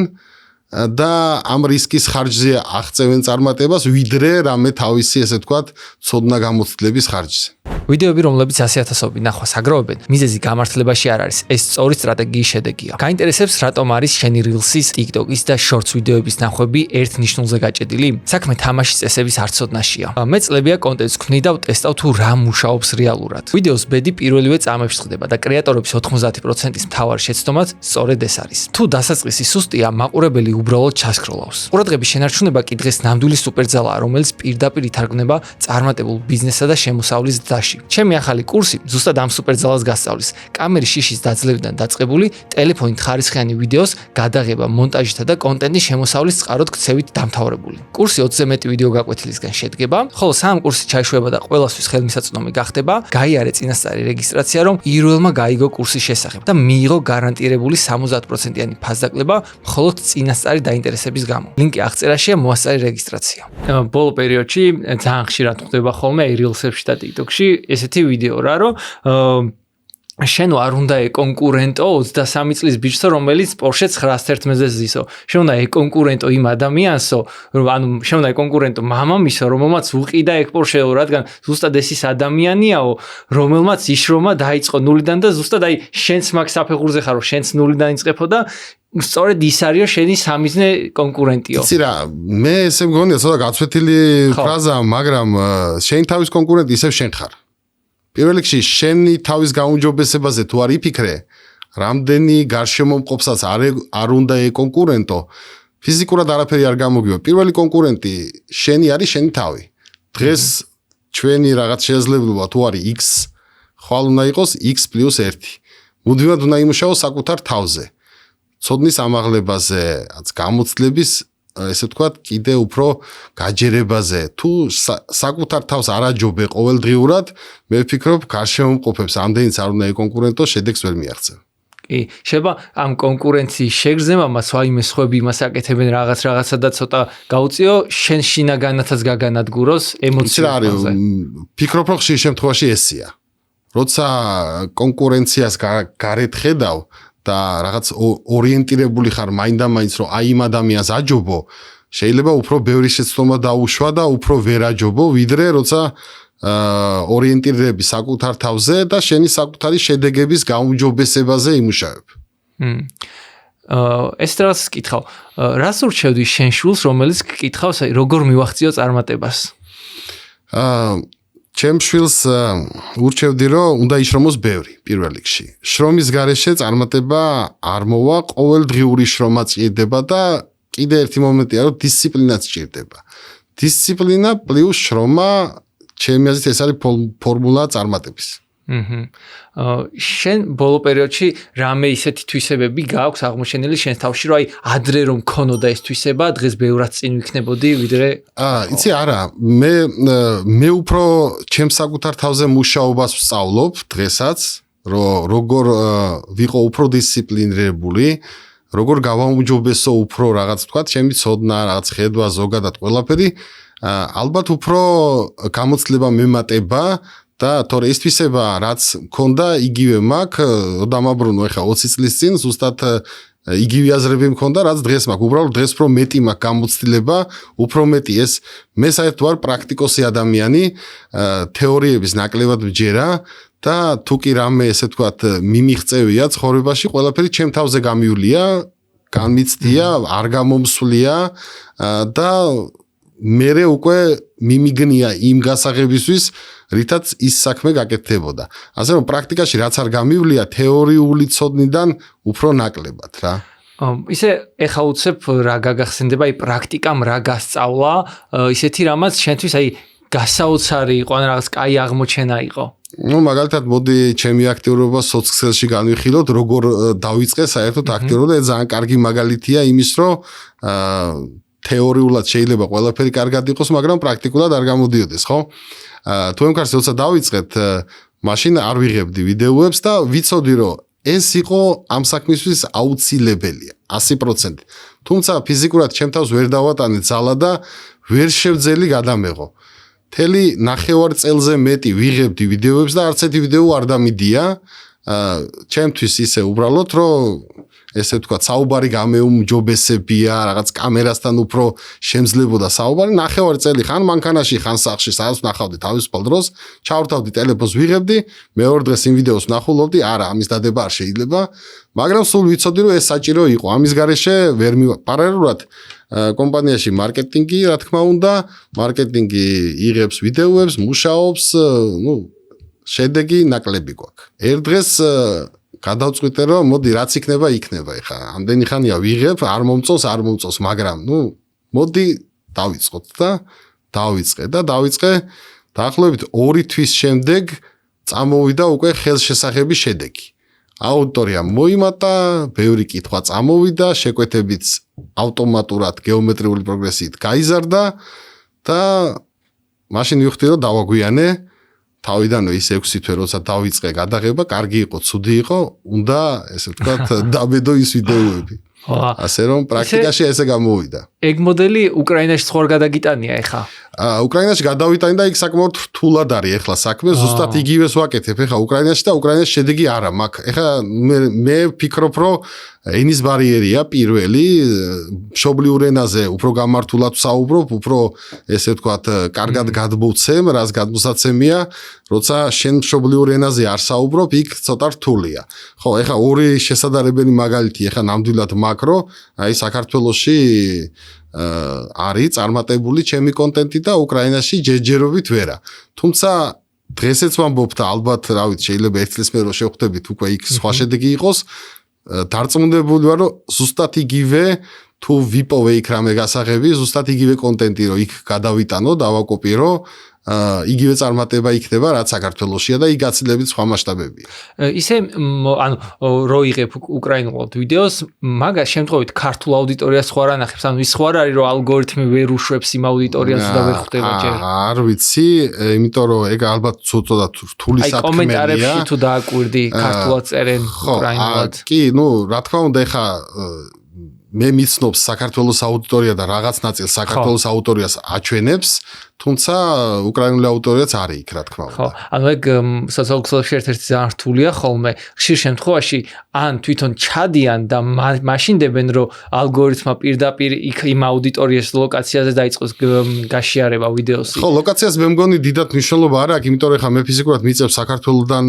და ამ რისკის ხარჯზე აღწევენ წარმატებას, ვიდრე რამე თავისი, ესე ვთქვათ, ცოდნა გამოცდილების ხარჯზე. ვიდეოები, რომლებიც 100,000-ობით ნახვას აგროვებენ, მიზეზი გამართლებაში არ არის. ეს სწორი სტრატეგიის შედეგია. გაინტერესებს, რატომ არის შენი Reels-ის, TikTok-ის და Shorts ვიდეოების ნახვები ერთ ნიშნულზე გაჭედილი? საქმე თამაშის წესების არცოდნაშია. მე წლებია კონტენტს ქმნი და ვტესტავ თუ რა მუშაობს რეალურად. ვიდეოს ბედი პირველივე წამებში ხდება და კრეატორების 90%-ის მთავარი შეცდომაც სწორედ ეს არის. თუ დასაწყისი სუსტია, მაყურებელი უბრალოდ ჩასკროლავს. ყურადღების შენარჩუნება კი დღეს ნამდვილი სუპერძალაა, რომელიც პირდაპირ ითარგმნება წარმატებულ ბიზნესსა და შემოსავლის დაში. ჩემი ახალი კურსი ზუსტად ამ სუპერძალას გასწავლის. კამერის შიშის დაძლევიდან დაწყებული, ტელეფონით ხარისხიანი ვიდეოს გადაღება, მონტაჟითა და კონტენტის შემოსავლის წყაროდ ქცევით დამთავრებული. კურსი 20-ზე მეტი ვიდეო გაკვეთილისგან შედგება, ხოლო სამ კურსი ჩაიშვება და ყველასთვის ხელმისაწვდომი გახდება. გაიარე წინასწარი რეგისტრაცია, რომ პირველმა გაიგო კურსის შესახებ და მიიღო გარანტირებული 70%-იანი ფასდაკლება მხოლოდ წინასწარი დაინტერესების გამო. ლინკი აღწერაშია, მოასწარი რეგისტრაცია. ბოლო პერიოდში ძალიან ხშირად ხდება ხოლმე Reels-ებში და TikTok-ში ესეთი ვიდეო რა, რომ შენ არ უნდა ეკონკურენტო 23 წლის ბიჭსო, რომელიც Porsche 911-ზე ზისო. შენ უნდა ეკონკურენტო იმ ადამიანსო, ანუ შენ უნდა ეკონკურენტო მამამისო, რომელმაც უყიდა ეგ Porsche-ო, რადგან ზუსტად ეს ის ადამიანიაო, რომელმაც იშრომა დაიწყო ნულიდან და ზუსტად აი შენც მაგ საფეხურზე ხარო, შენც ნულიდან იწყებო და სწორედ ის არისო შენი სამიზნე კონკურენტიო. იცი რა, მე ესე მგონია ცოტა გაცვეთილი ფრაზაა, მაგრამ შენ თავის კონკურენტი ისევ შენ ხარ. პირველ რიგში შენი თავის გაუმჯობესებაზე თუ არ იფიქრე, რამდენი გარშემომყოფსაც არ უნდა ეკონკურენტო, ფიზიკურად არაფერი არ გამოგივა. პირველი კონკურენტი შენი არის შენი თავი. დღეს ჩვენი რაღაც შესაძლებლობა თუ არის X, ხვალ უნდა იყოს X+1. მუდმივად უნდა იმუშაოს საკუთარ თავზე. ცოდნის ამაღლებაზე, გამოცდილების ესე ვთქვათ, კიდე უფრო გაჯერებაზე. თუ საკუთარ თავს არ აჯობე ყოველდღიურად, მე ვფიქრობ, გარშემომყოფებს ამდენიც არ უნდა ეკონკურენტო, შედეგს ვერ მიაღწევ. კი, შეიძლება ამ კონკურენციის შეგრძნებამ ვაიმე სხვები იმას აკეთებენ რაღაცა და ცოტა გაუწიო, შენ შინაგანათაც გაგანადგუროს ემოციაზე. ფიქრობ, რომ ხშირ შემთხვევაში ესეა. როცა კონკურენციას გარეთ ხედავ და რაღაც ორიენტირებული ხარ მაინდა-მაინც რომ აი იმ ადამიანს აჯობო, შეიძლება უფრო ბევრი შეცდომა დაუშვა და უფრო ვერ აჯობო, ვიდრე როცა ორიენტირები საკუთარ თავზე და შენი საკუთარი შედეგების გაუმჯობესებაზე იმუშავებ. ეს რაღაც კითხავ, რას ურჩევდი შენ შულს, რომელიც გკითხავს, აი როგორ მივახციო წარმატებას? ჩემ შვილს ურჩევდი, რომ უნდა იშრომოს ბევრი პირველ რიგში. შრომის გარეშე წარმატება არ მოვა, ყოველდღიური შრომა ჭირდება და კიდე ერთი მომენტია, რომ დისციპლინაც ჭირდება. დისციპლინა პლუს შრომა, ჩემი აზრით ეს არის ფორმულა წარმატების. შენ ბოლო პერიოდში რამე ისეთი თვისებები გაქვს აღმოჩენილი შენს თავში, რომ აი ადრე რომ ქონოდა ეს თვისება, დღეს ბევრად წინ ვიქნებოდი, ვიდრე იცი არა, მე უფრო ჩემს საკუთარ თავზე მუშაობას ვსწავლობ დღესაც, რომ როგორ ვიყო უფრო დისციპლინირებული, როგორ გავაუმჯობესო უფრო რაღაც ვთქვათ, ჩემი ცოდნა, რაღაც ხედვა, ზოგადად ყველაფერი, ალბათ უფრო გამოცდილება მემატება და თორე ის თვისება რაც მქონდა იგივე მაქვს, დამაბრუნო ეხა 20 წლის წინ, ზუსტად იგივე აზრები მქონდა, რაც დღეს მაქვს. უბრალოდ დღეს უფრო მეტი მაქვს გამოცდილება, უფრო მეტი ეს მე საერთოდ ვარ პრაქტიკოსი ადამიანი, თეორიების ნაკლებად ვჯერა და თუ კი რამე ესე ვთქვათ მიმიღწევია ცხოვრებაში, ყველაფერი ჩემ თავზე გამივლია, განმიცდია, არ გამომსვლია და მერე უკვე მიმიგნია იმ გასაღებისთვის, რითაც ის საქმე გაკეთდებოდა. ასე რომ პრაქტიკაში რაც არ გამივლია თეორიული ცოდნიდან უფრო ნაკლებად რა. ისე ეხა უცებ რა გაგახსენდება, აი პრაქტიკამ რა გასწავლა, ისეთი რამაც შენთვის აი გასაოცარი იყო, ან რაღაც კაი აღმოჩენა იყო. მაგალითად მოდი ჩემი აქტიურობა სოციალში განვიხილოთ, როგორ დავიწყე საერთოდ აქტიურობა და ძალიან კარგი მაგალითია იმის, რომ თეორიულად შეიძლება ყველაფერი კარგად იყოს, მაგრამ პრაქტიკულად არ გამოდიოდეს, ხო? თუ ემქარს როცა დავიწყეთ, მაშინ არ ვიღებდი ვიდეოებს და ვიცოდი, რომ ეს იყო ამ საქმისთვის აუცილებელია 100%. თუმცა ფიზიკურად ჩემ თავს ვერ დავატანე ძალა და ვერ შევძელი გადამეღო. მთელი 9 წელზე მეტი ვიღებდი ვიდეოებს და არც ერთი ვიდეო არ დამიდია. ჩემთვის ისე უბრალოდ რომ ესე ვთქვათ, საუბარი გამეუმჯობესებია, რაღაც კამერასთან უფრო შემძლებოდა საუბარი. 9 წელი ხან მანქანაში, ხან სახლში, სადაც ვნახავდი თავისუფალ დროს, ჩავრთავდი ტელეფონს, ვიღებდი, მეორე დღეს იმ ვიდეოს ვნახულობდი, არა, ამის დადება არ შეიძლება, მაგრამ სულ ვიცოდი, რომ ეს საჭირო იყო. ამის გარეშე ვერ პარალელურად კომპანიაში მარკეტინგი, რა თქმა უნდა, მარკეტინგი იღებს ვიდეოებს, მუშაობს, შედეგი ნაკლები გვაქვს. ერთ დღეს გადავწყვიტე, რომ მოდი რაც იქნება, იქნება. ეხა ამდენი ხანია ვიღებ, არ მომწონს, მაგრამ მოდი დავიწყოთ და დავიწყე. დაახლოებით 2 თვის შემდეგ წამოვიდა უკვე ხელშესახები შედეგი. აუდიტორია მოიმატა, ბევრი კითხვა წამოვიდა, შეკვეთებიც ავტომატურად გეომეტრიული პროგრესიით გაიზარდა და მაშინ ვიხდი, რომ დავაგვიანე. თავიდანვე ის 6 თვე როცა დავიწყე გადაღება, კარგი იყო, ცუდი იყო, უნდა ესე ვთქვათ, დაბედო ის ვიდეოები. ასე რომ პრაქტიკაში ესე გამოვიდა. ეგ მოდელი უკრაინაში სხვა გადაგიტანია ეხა. უკრაინაში გადავიტანი და იქ საკმაოდ რთულად არის ეხლა საქმე, ზუსტად იგივეს ვაკეთებ ეხლა უკრაინაში და უკრაინაში შედეგი არა მაქვს. ეხლა მე ვფიქრობ, რომ ენის ბარიერია პირველი, მშობლიურ ენაზე უფრო გამართულად ვსაუბრობ, უფრო ესე ვთქვათ, კარგად გადმოვცემ, რას გადმოსაცემია, როცა შენ მშობლიურ ენაზე არ საუბრობ, იქ ცოტა რთულია. ხო, ეხლა ორი შესაძლებელი მაგალითი ეხლა ნამდვილად მაკრო, აი საქართველოში არის წარმატებული ჩემი კონტენტი და უკრაინაში ჯერჯერობით ვერა. თუმცა დღესაც ვამბობ და ალბათ, რა ვიცი, შეიძლება ერთ წლის მერე შევხვდებით უკვე იქ სხვა შედეგი იყოს. დარწმუნებული ვარ, რომ ზუსტად იგივე თუ ვიპოვე იქ რამე გასაღები, ზუსტად იგივე კონტენტი რომ იქ გადავიტანო, დავაკოპირო, იგივე წარმატება იქნება, რაც საქართველოშია და იქ გაცილებით სხვა მასშტაბებია. ისე ანუ რო იღებ უკრაინულად ვიდეოს, მაგას შემთხვევით ქართულ აუდიტორიას სხვა რა ნახებს? ანუ ის სხვა არის, რომ ალგორითმი ვერ უშვებს იმ აუდიტორიას და ვერ ხვდება ჯერ. არ ვიცი, იმიტომ რომ ეგ ალბათ ცოტა რთული საქმეა. აი კომენტარებში თუ დააკვირდი ქართულად წერენ უკრაინულად. კი, რა თქმა უნდა, ეხა მე მიცნობს საქართველოს აუდიტორია და რაღაც ნაწილს საქართველოს აუდიტორიას აჩვენებს, თუმცა უკრაინული აუდიტორიაც არის იქ, რა თქმა უნდა. ხო, ანუ ეგ სოციალურ ქსელებში ერთ-ერთი ძალიან რთულია ხოლმე. ხშირ შემთხვევაში ან თვითონ ჩადიან და მაშინდებენ, რომ ალგორითმა პირდაპირ იქ იმ აუდიტორიის ლოკაციაზე დაიწყოს გაშიარება ვიდეოს. ხო, ლოკაციას მე მგონი დიდად მნიშვნელობა არ აქვს, იმიტომ რომ ხა მე ფიზიკურად მიწევ საქართველოსთან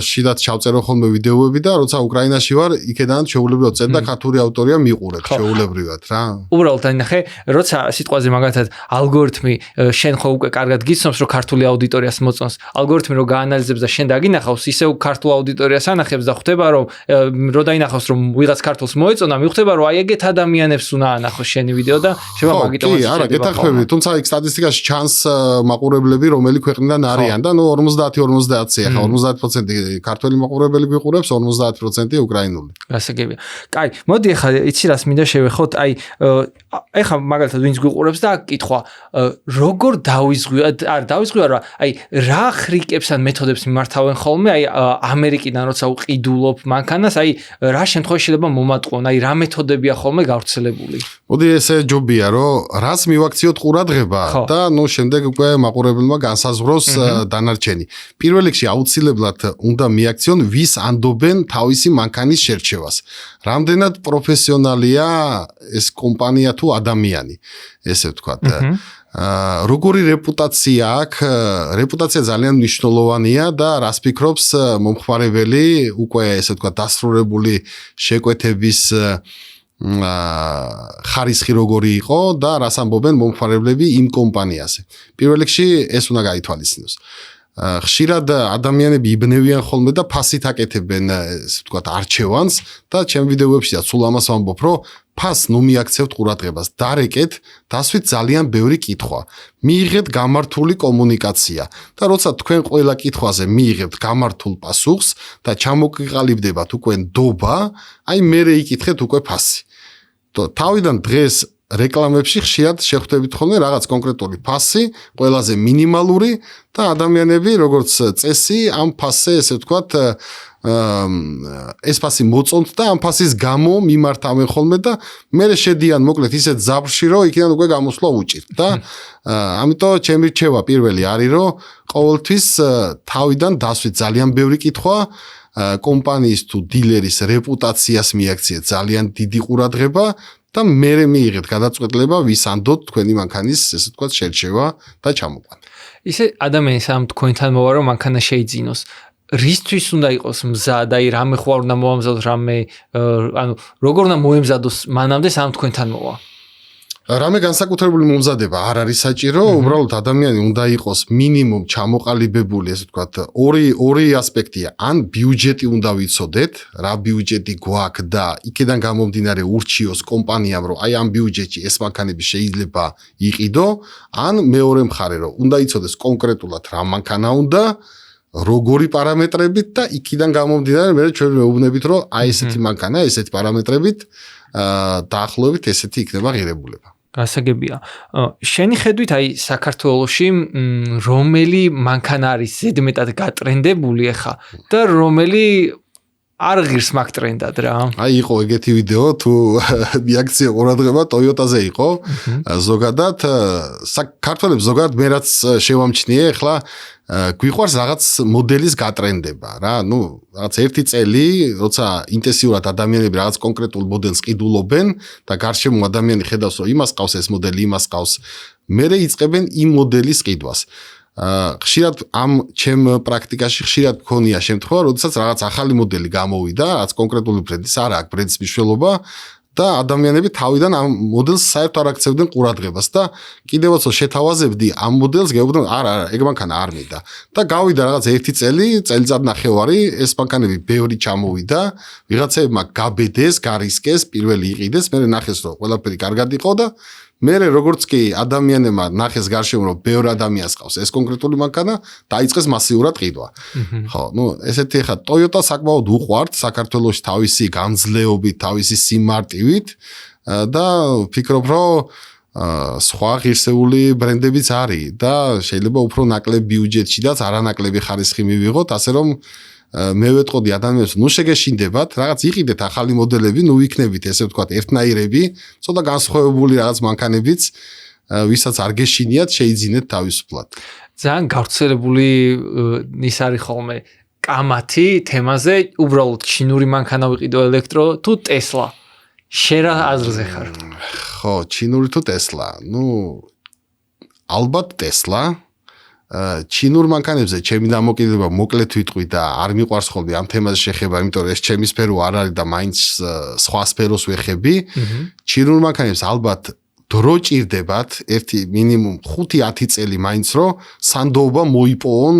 შიდად ჩავწერო ხოლმე ვიდეოები და როცა უკრაინაში ვარ, იქედანაც შეუულებრივად წერ და ქართული აუდიტორია მიყურებს შეუულებრივად რა. უბრალოდ დაინახე, როცა სიტყვაზე მაგალითად ალგორითმი შენ ხო უკვე კარგად გიცნობს, რომ ქართული აუდიტორიას მოწონს. ალგორითმი რო გაანალიზებს და შენ დაგინახავს, ისევ ქართულ აუდიტორიას ანახებს და ხვდება, რომ რო დაინახავს, რომ ვიღაც ქართულს მოეწონა, მიხვდება, რომ აი ეგეთ ადამიანებს უნდა ანახოს შენი ვიდეო და შევა მაგიტომაც. კი, არა, გეთახმები, თუმცა იქ სტატისტიკაში ჩანს მაყურებლები, რომელი ქვეყნიდან არიან და ნუ 50-50-ია, ხა 50% ქართველი მაყურებელი გვიყურებს, 50% უკრაინული. გასაგებია. კაი, მოდი ახლა იცი რას მინდა შევეხოთ, აი ეხლა მაგალითად ვინც გვიყურებს და კითხვა, როგორ დავიზღვია რა, აი რა ხრიკებს ან მეთოდებს მიმართავენ ხოლმე, აი ამერიკიდან როცა უყიდულობ მანქანას, აი რა შემთხვევაში შეიძლება მომატყონ, აი რა მეთოდებია ხოლმე გავრცელებული. მოდი ესე ჯობია, რომ რას მივაქციოთ ყურადღება და ნუ შემდეგ უკვე მაყურებელმა განსაზღვროს დანარჩენი. პირველ რიგში აუცილებლად უნდა მიაქციონ, ვის ანდობენ თავისი მანქანის შერჩევას. რამდენად პროფესიონალია ეს კომპანია თუ ადამიანი, ესე ვთქვათ. როგორი რეპუტაცია აქვს? რეპუტაცია ძალიან მნიშვნელოვანია და რას ფიქრობს მომხმარებელი უკვე ესე ვთქვათ დასრულებული შეკვეთების ხარისხი როგორი იყო და რას ამბობენ მომხმარებლები იმ კომპანიაზე. პირველ რიგში ეს უნდა გაითვალისწინოს. ხშირად ადამიანები იბნევიან ხოლმე და ფასით აკეთებენ, ესე ვთქვათ, არჩევანს და ჩემ ვიდეოებშია სულ ამას ვამბობ, რომ ფასს ნუ მიაქცევთ ყურადღებას, დარეკეთ, დასვით ძალიან ბევრი კითხვა. მიიღეთ გამართული კომუნიკაცია და როცა თქვენ ყველა კითხვაზე მიიღებთ გამართულ პასუხს და ჩამოგიყალიბდებათ უკვე ნდობა, აი მერე იკითხეთ უკვე ფასი. თავიდან დღეს რეკლამებში ხშირად შეხვდებით ხოლმე რაღაც კონკრეტული ფასი, ყველაზე მინიმალური და ადამიანები როგორც წესი ამ ფასზე ესე ვთქვათ ეს ფასი მოწონთ და ამ ფასის გამო მიმართავენ ხოლმე და მერე შედიან მოკლედ ისეთ ზაბრში რომ იქიდან უკვე გამოსვლა უჭირთ და ამიტომ ჩემი რჩევა პირველი არის რომ ყოველთვის თავიდან დასვით ძალიან ბევრი კითხვა კომპანიის თუ დილერის რეპუტაციას მიაქციეთ ძალიან დიდი ყურადღება და მერე მიიღეთ გადაწყვეტილება ვის ანდოთ თქვენი მანქანის ესე ვთქვათ შერჩევა და ჩამოყვანა. ისე ადამიანს ამ თქვენთან მოვა რომ მანქანა შეიძინოს. რისთვის უნდა იყოს მზად, აი რამე ხო არ უნდა მოამზადოს, რამე ანუ როგორ უნდა მოემზადოს მანამდე სამ თქვენთან მოვა. რამე განსაკუთრებული მომზადება არ არის საჭირო, უბრალოდ ადამიანი უნდა იყოს მინიმუმ ჩამოყალიბებული, ესე ვთქვათ, ორი ასპექტია. ან ბიუჯეტი უნდა ვიცოდეთ, რა ბიუჯეტი გვაქვს და იქიდან გამომდინარე ურჩიოს კომპანიამ, რომ აი ამ ბიუჯეტში ეს მანქანები შეიძლება იყიდო, ან მეორე მხარე, რომ უნდა იცოდეს კონკრეტულად რა მანქანა უნდა როგორი პარამეტრებით და იქიდან გამომდინარე მე ჩვენ მეუბნებით რომ აი ესეთი მანქანა, ესეთი პარამეტრებით დაახლოებით ესეთი იქნება ღირებულება. გასაგებია. შენი ხედვით აი საქართველოში რომელი მანქანა არის ზედმეტად გატრენდებული ახლა და რომელი არ ღირს მაგ ტრენდად რა. აი იყო ეგეთი ვიდეო თუ მიაქცია ყურადღება Toyota-ზე იყო. ზოგადად საქართველოს ზოგადად მე რაც შევამჩნიე ახლა გვიყვარს რაღაც მოდელის გატრენდება რა. ნუ რაღაც ერთი წელი, როცა ინტენსიურად ადამიანები რაღაც კონკრეტულ მოდელს ყიდულობენ და გარშემო ადამიანი ხედავს რომ იმას ყავს ეს მოდელი, იმას ყავს, მერე იწყებენ იმ მოდელის ყიდვას. ხშირად ამ ჩემ პრაქტიკაში ხშირად მქონია შემთხვევა, როდესაც რაღაც ახალი მოდელი გამოვიდა, რაც კონკრეტული ბრენდის არ აქვს ბრენდის მნიშვნელობა და ადამიანები თავიდან ამ მოდელს საერთოდ არ აქცევდნენ ყურადღებას და კიდევაც შეთავაზებდი ამ მოდელს გეუბნებოდი არა ეგ მანქანა არ მინდა და გავიდა რაღაც ერთი წელიწადნახევარი ეს მანქანები ბევრი ჩამოვიდა ვიღაცებმა გაბედეს გარისკეს პირველი იყიდეს მე ნახეს რომ ყველაფერი კარგად იყო და მე როგორც კი ადამიანებმა ნახეს გარშემო რომ ბევრი ადამიანს ყავს ეს კონკრეტული მანქანა დაიწყეს მასიურად ყიდვა. ხო, ნუ ესეთი ხა Toyota საკმაოდ უყვართ საქართველოში თავისი განძლეობით, თავისი სიმარტივით და ვფიქრობ რომ სხვა ღირსეული ბრენდებიც არის და შეიძლება უფრო ნაკლებ ბიუჯეტშიდაც არანაკლები ხარისხი მივიღოთ, ასე რომ მე ვეტყოდი ადამიანებს, ნუ შეგეშინდებათ, რაღაც იყიდეთ ახალი მოდელები, ნუ იქნებით ესე ვთქვათ ერთნაირები, ცოტა განსხვავებული რაღაც მანქანებიც, ვისაც არ გეშინიათ, შეიძინეთ თავისუფლად. ძალიან გავრცელებული ის არის ხოლმე კამათი თემაზე, უბრალოდ ჩინური მანქანა ვიყიდო ელექტრო თუ Tesla. შენ რა აზრზე ხარ? ხო, ჩინური თუ Tesla. ნუ ალბათ Tesla ჩინურ მანქანებზე ჩემი დამოკიდება მოკლედ ვიტყვი და არ მიყვარს ხოლმე ამ თემაზე შეხება, იმიტომ რომ ეს ჩემი სფერო არ არის და მაინც სხვა სფეროს ვეხები. ჩინურ მანქანებს ალბათ დრო ჭირდებათ ერთი მინიმუმ 5-10 წელი მაინც რომ სანდოობა მოიპოვონ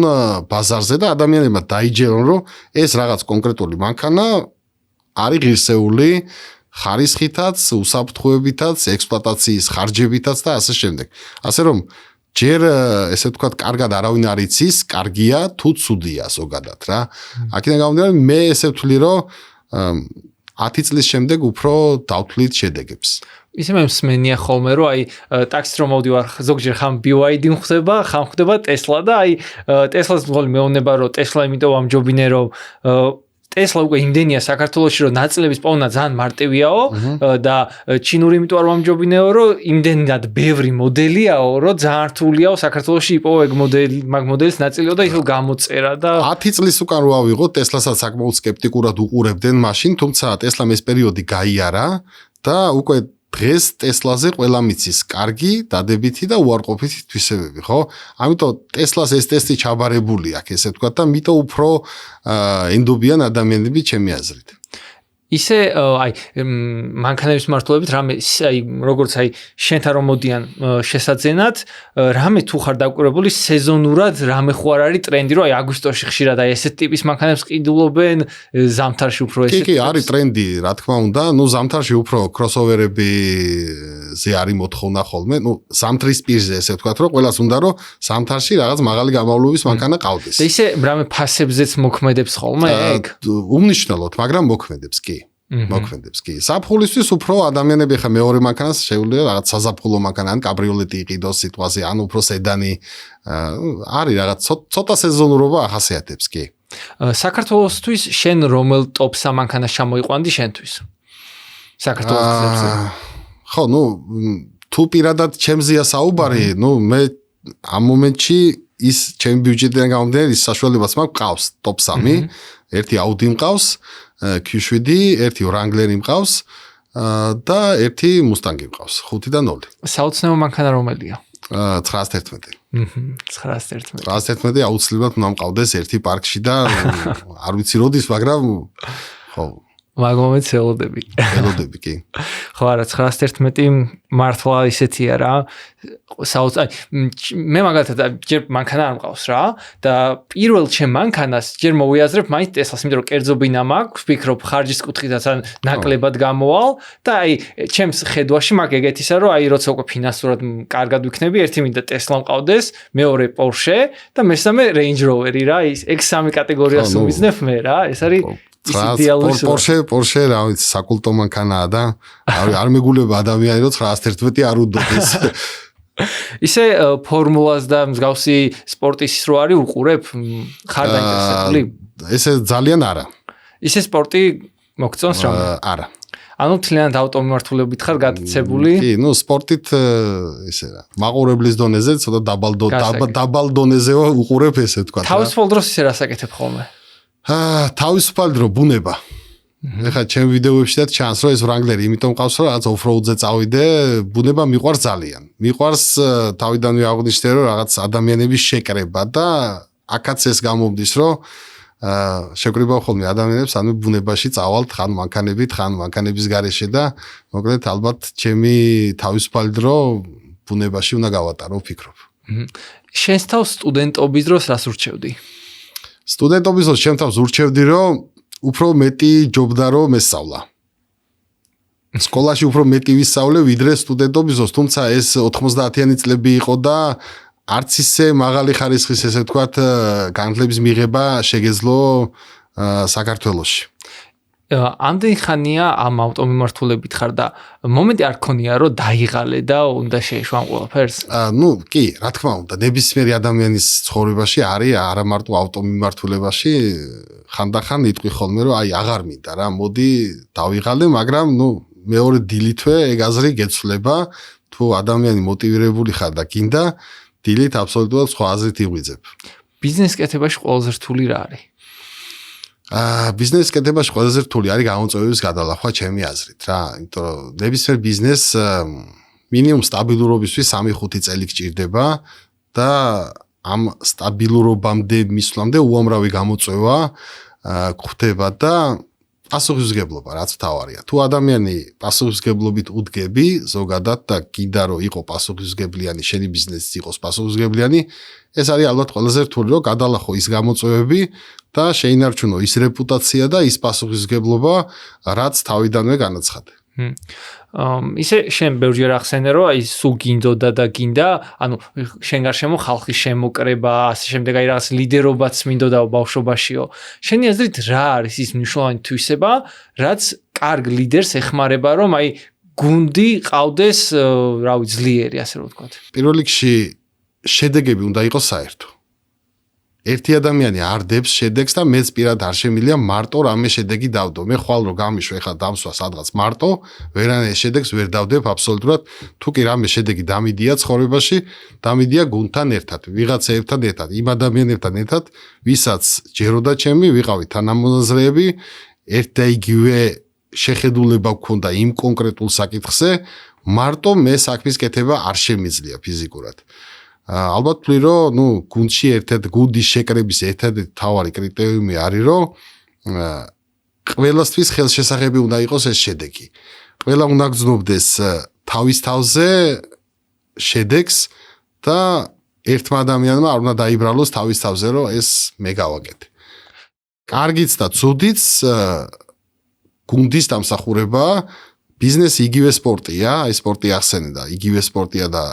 ბაზარზე და ადამიანებმა დაიჯერონ რომ ეს რაღაც კონკრეტული მანქანა არის ღირსეული ხარისხითაც, უსაფრთხოებითაც, ექსპლუატაციის ხარჯებითაც და ასე შემდეგ. ასე რომ ჯერ ესე ვთქვათ, კარგად არავინ არ იცის, კარგია თუ ცუდია ზოგადად რა. აქედან გამომდინარე მე ესე ვთვლი, რომ 10 წლის შემდეგ უფრო დავთვლით შედეგებს. ისე მე მსმენია ხოლმე, რომ აი ტაქსით რომ მოვდივარ, ზოგჯერ ხამ BYD ხდება, ხამ ხდება Tesla და აი Tesla-ს მეუბნება, რომ Tesla იმიტომ ამჯობინე, რომ Tesla უკვე იმდენია საქართველოში, რომ ნაწილების პოვნა ძალიან მარტივიაო და ჩინური იმიტომ არ ვამჯობინეო, რომ იმდენად ბევრი მოდელიაო, რომ ძალიან რთულიაო საქართველოში იპოვო ეგ მოდელი, მაგ მოდელის ნაწილიო და ისო გამოწერა და 10 წლის უკან რო ავიღოთ, Tesla-საც საკმაოდ სკეპტიკურად უყურებდნენ მაშინ, თუმცა Tesla-მ ეს პერიოდი გაიარა და უკვე დღეს Tesla-ზე ყველა მიცის კარგი, დადებითი და უარყოფითი თვისებები, ხო? ამიტომ Tesla-ს ეს ტესტი ჩაბარებული აქვს, ესე ვთქვათ და მით უფრო ენდობიან ადამიანები ჩემი აზრით. ისე აი მანქანების მართლობით რამე აი როგორც აი შენთან რომ მოდიან შესაძენად რამე თუ ხარ დაკვირვებული სეზონურად რამე ხო არ არის ტრენდი რომ აი აგვისტოში ხშირად აი ესეთ ტიპის მანქანებს ყიდულობენ ზამთარში უფრო ესეთ კი არის ტრენდი რა თქმა უნდა ნუ ზამთარში უფრო კროსოვერები ზე არის მოთხოვნა ხოლმე ნუ ზამთრის პირზე ესე ვთქვათ რომ ყველას უნდა რომ ზამთარში რაღაც მაღალი გამავლობის მანქანა ყავდეს და ისე რამე ფასებზეც მოქმედებს ხოლმე ეგ უმნიშვნელოდ მაგრამ მოქმედებს კი მოქმედებს კი საფხულისთვის უფრო ადამიანები ხა მეორე მანქანას შეუძლია რაღაც საზაფხულო მანქანა ან კაბრიოლეტი იყიდოს სიტუაცია ან უფრო სედანი არის რაღაც ცოტა სეზონურობა ახასიათებს კი საქართველოსთვის შენ რომელ ტოპ სამანქანას ჩამოიყვანდი შენთვის საქართველოს გზებზე ხო ნუ თუ პირადად ჩემზეა საუბარი ნუ მე ამ მომენტში ის ჩემი ბიუჯეტიდან გამომდინარე ის საშუალებაც მაქვს ყავს ტოპ 3 ერთი აუდი მყავს Q7 ერთი Wrangler-ი მყავს და ერთი Mustang-ი მყავს 5 და 0 საოცნებო მანქანა რომელია 911 911 აუცილებლად უნდა მყავდეს ერთი პარკში და არ ვიცი როდის მაგრამ ხო მაგ მომენტს ელოდები კი ხო არა 911 მართლა ისეთია რა მე მაგალითად ჯერ მანქანა არ მყავს რა და პირველ ჩემ მანქანას ჯერ მოვიაზრებ მაინც ტესლას იმიტომ რომ კერძო ბინა მაქვს ვფიქრობ ხარჯის კუთხითაც ან ნაკლებად გამოვალ და აი ჩემს ხედვაში მაგ ეგეთისა რომ აი როცა უკვე ფინანსურად კარგად ვიქნები ერთი მინდა ტესლა მყავდეს მეორე Porsche და მესამე Range Rover-ი რა ეგ სამი კატეგორიას უმიზნებ მე რა ეს არის Porsche რა ვიცი საკულტო მანქანაა და არ მეგულება ადამიანი რომ 911 არ უდოდეს ისე ფორმულას და მსგავსი სპორტის რო არის უყურებ ხარ დაინტერესებული ესე ძალიან არა ისე სპორტი მოგწონს რა არა ანუ თლიანად ავტომიმართულებით ხარ გატაცებული კი ნუ სპორტით ისე რა მაყურებლის დონეზე ცოტა დაბალ დონეზე უყურებ ესე თქვა თავისუფალ დროს ისე რასაკეთებ ხოლმე თავისუფალ დრო ბუნება ეხლა ჩემ ვიდეოებშიც ჩანს რომ ეს Wrangler-ი იმიტომ ყავს რომ რაღაც off-road-ზე წავიდე ბუნება მიყვარს ძალიან მიყვარს თავიდანვე აღნიშნე რომ რაღაც ადამიანების შეკრება და აქაც ეს გამომდის რომ შეკრიბავ ხოლმე ადამიანებს ანუ ბუნებაში წავალთ ხან მანქანების გარეშე და მოკლედ ალბათ ჩემი თავისუფალი დრო ბუნებაში უნდა გავატარო ვფიქრობ შენს თავს სტუდენტობის დროს რას ურჩევდი სტუდენტობის დროს ჩემ თავს ურჩევდი რომ უფრო მეტი ჯობდა რომ მესწავლა. სკოლაში უფრო მეტი ვისწავლე ვიდრე სტუდენტობის დროს, თუმცა ეს 90-იანი წლები იყო და არც ისე მაღალი ხარისხის ესე ვთქვათ განათლების მიღება შეგეძლო საქართველოში. ამდენი ხანია ამ ავტომიმართულებით ხარ და მომენტი არ ქონია რომ დაიღალე და უნდა შეეშვა ამ ყველაფერს? ნუ კი, რა თქმა უნდა, ნებისმიერი ადამიანის ცხოვრებაში არის არა მარტო ავტომიმართულებაში ხანდახან იტყვი ხოლმე რომ აი აღარ მინდა რა, მოდი დავიღალე, მაგრამ ნუ მეორე დილითვე ეგ აზრი გეცვლება, თუ ადამიანი მოტივირებული ხარ და გინდა, დილით აბსოლუტურად სხვა აზრით იღვიძებ. ბიზნეს კეთებაში ყველაზე რთული რა არის? ბიზნეს კეთებაში ყველაზე რთული არის გამოწვევების გადალახვა ჩემი აზრით რა, იმიტომ რომ ნებისმიერ ბიზნესს მინიმუმ სტაბილურობისთვის 3-5 წელი გჭირდება და ამ სტაბილურობამდე მისვლამდე უამრავი გამოწვევა გვხდება და პასუხისმგებლობა რაც მთავარია. თუ ადამიანი პასუხისმგებლობით უდგები ზოგადად და გინდა რომ იყოს პასუხისმგებლიანი, შენი ბიზნესი იყოს პასუხისმგებლიანი, ეს არის ალბათ ყველაზე რთული რომ გადალახო ის გამოწვევები და შეინარჩუნო ის რეპუტაცია და ის პასუხისმგებლობა, რაც თავიდანვე განაცხადე. ისე შენ ბევრჯერ ახსენე რომ აი სულ გინდოდა და გინდა, ანუ შენ გარშემო ხალხის შემოკრება, ასე შემდეგ აი რაღაც ლიდერობაც მინდოდა ბავშვობაშიო. შენი აზრით რა არის ის მნიშვნელოვანი თვისება, რაც კარგ ლიდერს ეხმარება რომ აი გუნდი ყავდეს, რა ვიცი, ძლიერი ასე რომ ვთქვათ. პირველ რიგში შედეგები უნდა იყოს საერთო. ერთი ადამიანი არ დებს შედეგს და მეც პირად არ შემიძლია მარტო რამე შედეგი დავდო. მე ხვალ რომ გამიშვე ხა დამსვა სადღაც მარტო, ვერანაირ შედეგს ვერ დავდებ აბსოლუტურად. თუ კი რამე შედეგი დამიდია ცხოვრებაში, დამიდია გუნდთან ერთად, ვიღაცეებთან ერთად, იმ ადამიანებთან ერთად, ვისაც ჯეროდა ჩემი, ვიყავით თანამონაზრეები, ერთ და იგივე შეხედულება გქონდა იმ კონკრეტულ საკითხზე, მარტო მე საქმის კეთება არ შემიძლია ფიზიკურად. ალბათ ვთვლი რომ ნუ გუნდში ერთად გუნდის შეკრების ერთადერთი მთავარი კრიტერიუმი არის რომ ყველასთვის ხელშესახები უნდა იყოს ეს შედეგი. ყველა უნდა გრძნობდეს თავის თავზე შედეგს და ერთმა ადამიანმა არ უნდა დაიბრალოს თავის თავზე, რომ ეს მე გავაკეთე. კარგიც და ცუდიც გუნდის დამსახურება, ბიზნესი იგივე სპორტია, აი სპორტი ახსენე და იგივე სპორტია და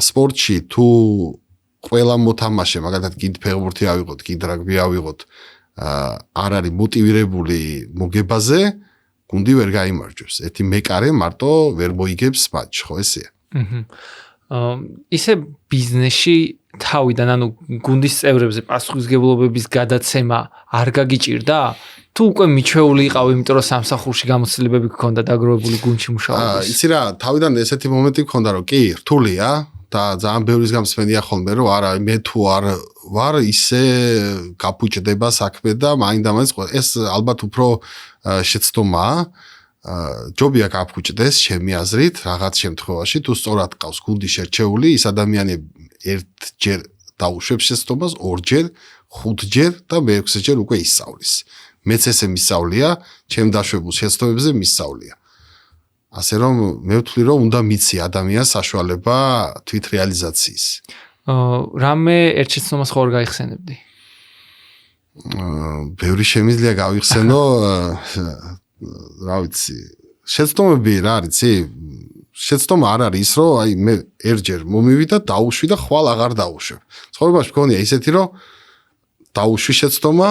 სპორტში თუ ყველა მოთამაშე, მაგალითად კიდ ფეხბურთი ავიღოთ, კიდ რაგბი ავიღოთ, არ არის მოტივირებული მოგებაზე, გუნდი ვერ გაიმარჯვებს. ერთი მეკარე მარტო ვერ მოიგებს მატჩს, ხო ესეა. ისე ბიზნესში თავიდან, ანუ გუნდის წევრებზე პასუხისმგებლობების გადაცემა არ გაგიჭირდა? თუ უკვე მიჩვეული იყავ, იმიტომ რომ სამსახურში გამოცდილებები გქონდა დაგროვებული გუნდში მუშაობის. იცი რა, თავიდან ესეთი მომენტი გქონდა, რომ კი, რთულია და ძალიან ბევრის გამსმენია ხოლმე, რომ არა, მე თუ არ ვარ ისე გაფუჭდება საქმე და მაინდა-მაინც ეს ალბათ უფრო შეცდომაა. ჯობია გაფუჭდეს ჩემი აზრით, რაღაც შემთხვევაში თუ სწორად ყავს გუნდი შერჩეული, ის ადამიანები ერთჯერ დაუშვებს შეცდომას, ორჯერ, ხუთჯერ და მეექვსეჯერ უკვე ისწავლის. მეც ესე მისწავლია, ჩემ დაშვებულ შეცდომებზე მისწავლია. ასე რომ მე ვთვლი რომ უნდა მიცი ადამიანს საშუალება თვითრეალიზაციის. რამე ერთ შეცდომას ხო არ გაიხსენებდი? ბევრი შემიძლია გავიხსენო, რა ვიცი, შეცდომები რა არის, შეცდომა არ არის ის, რომ აი მე ერთჯერ მომივი და დაუშვი და ხვალ აღარ დაუშვებ. ცხოვრებაში მგონია ისეთი, რომ დაუშვი შეცდომა,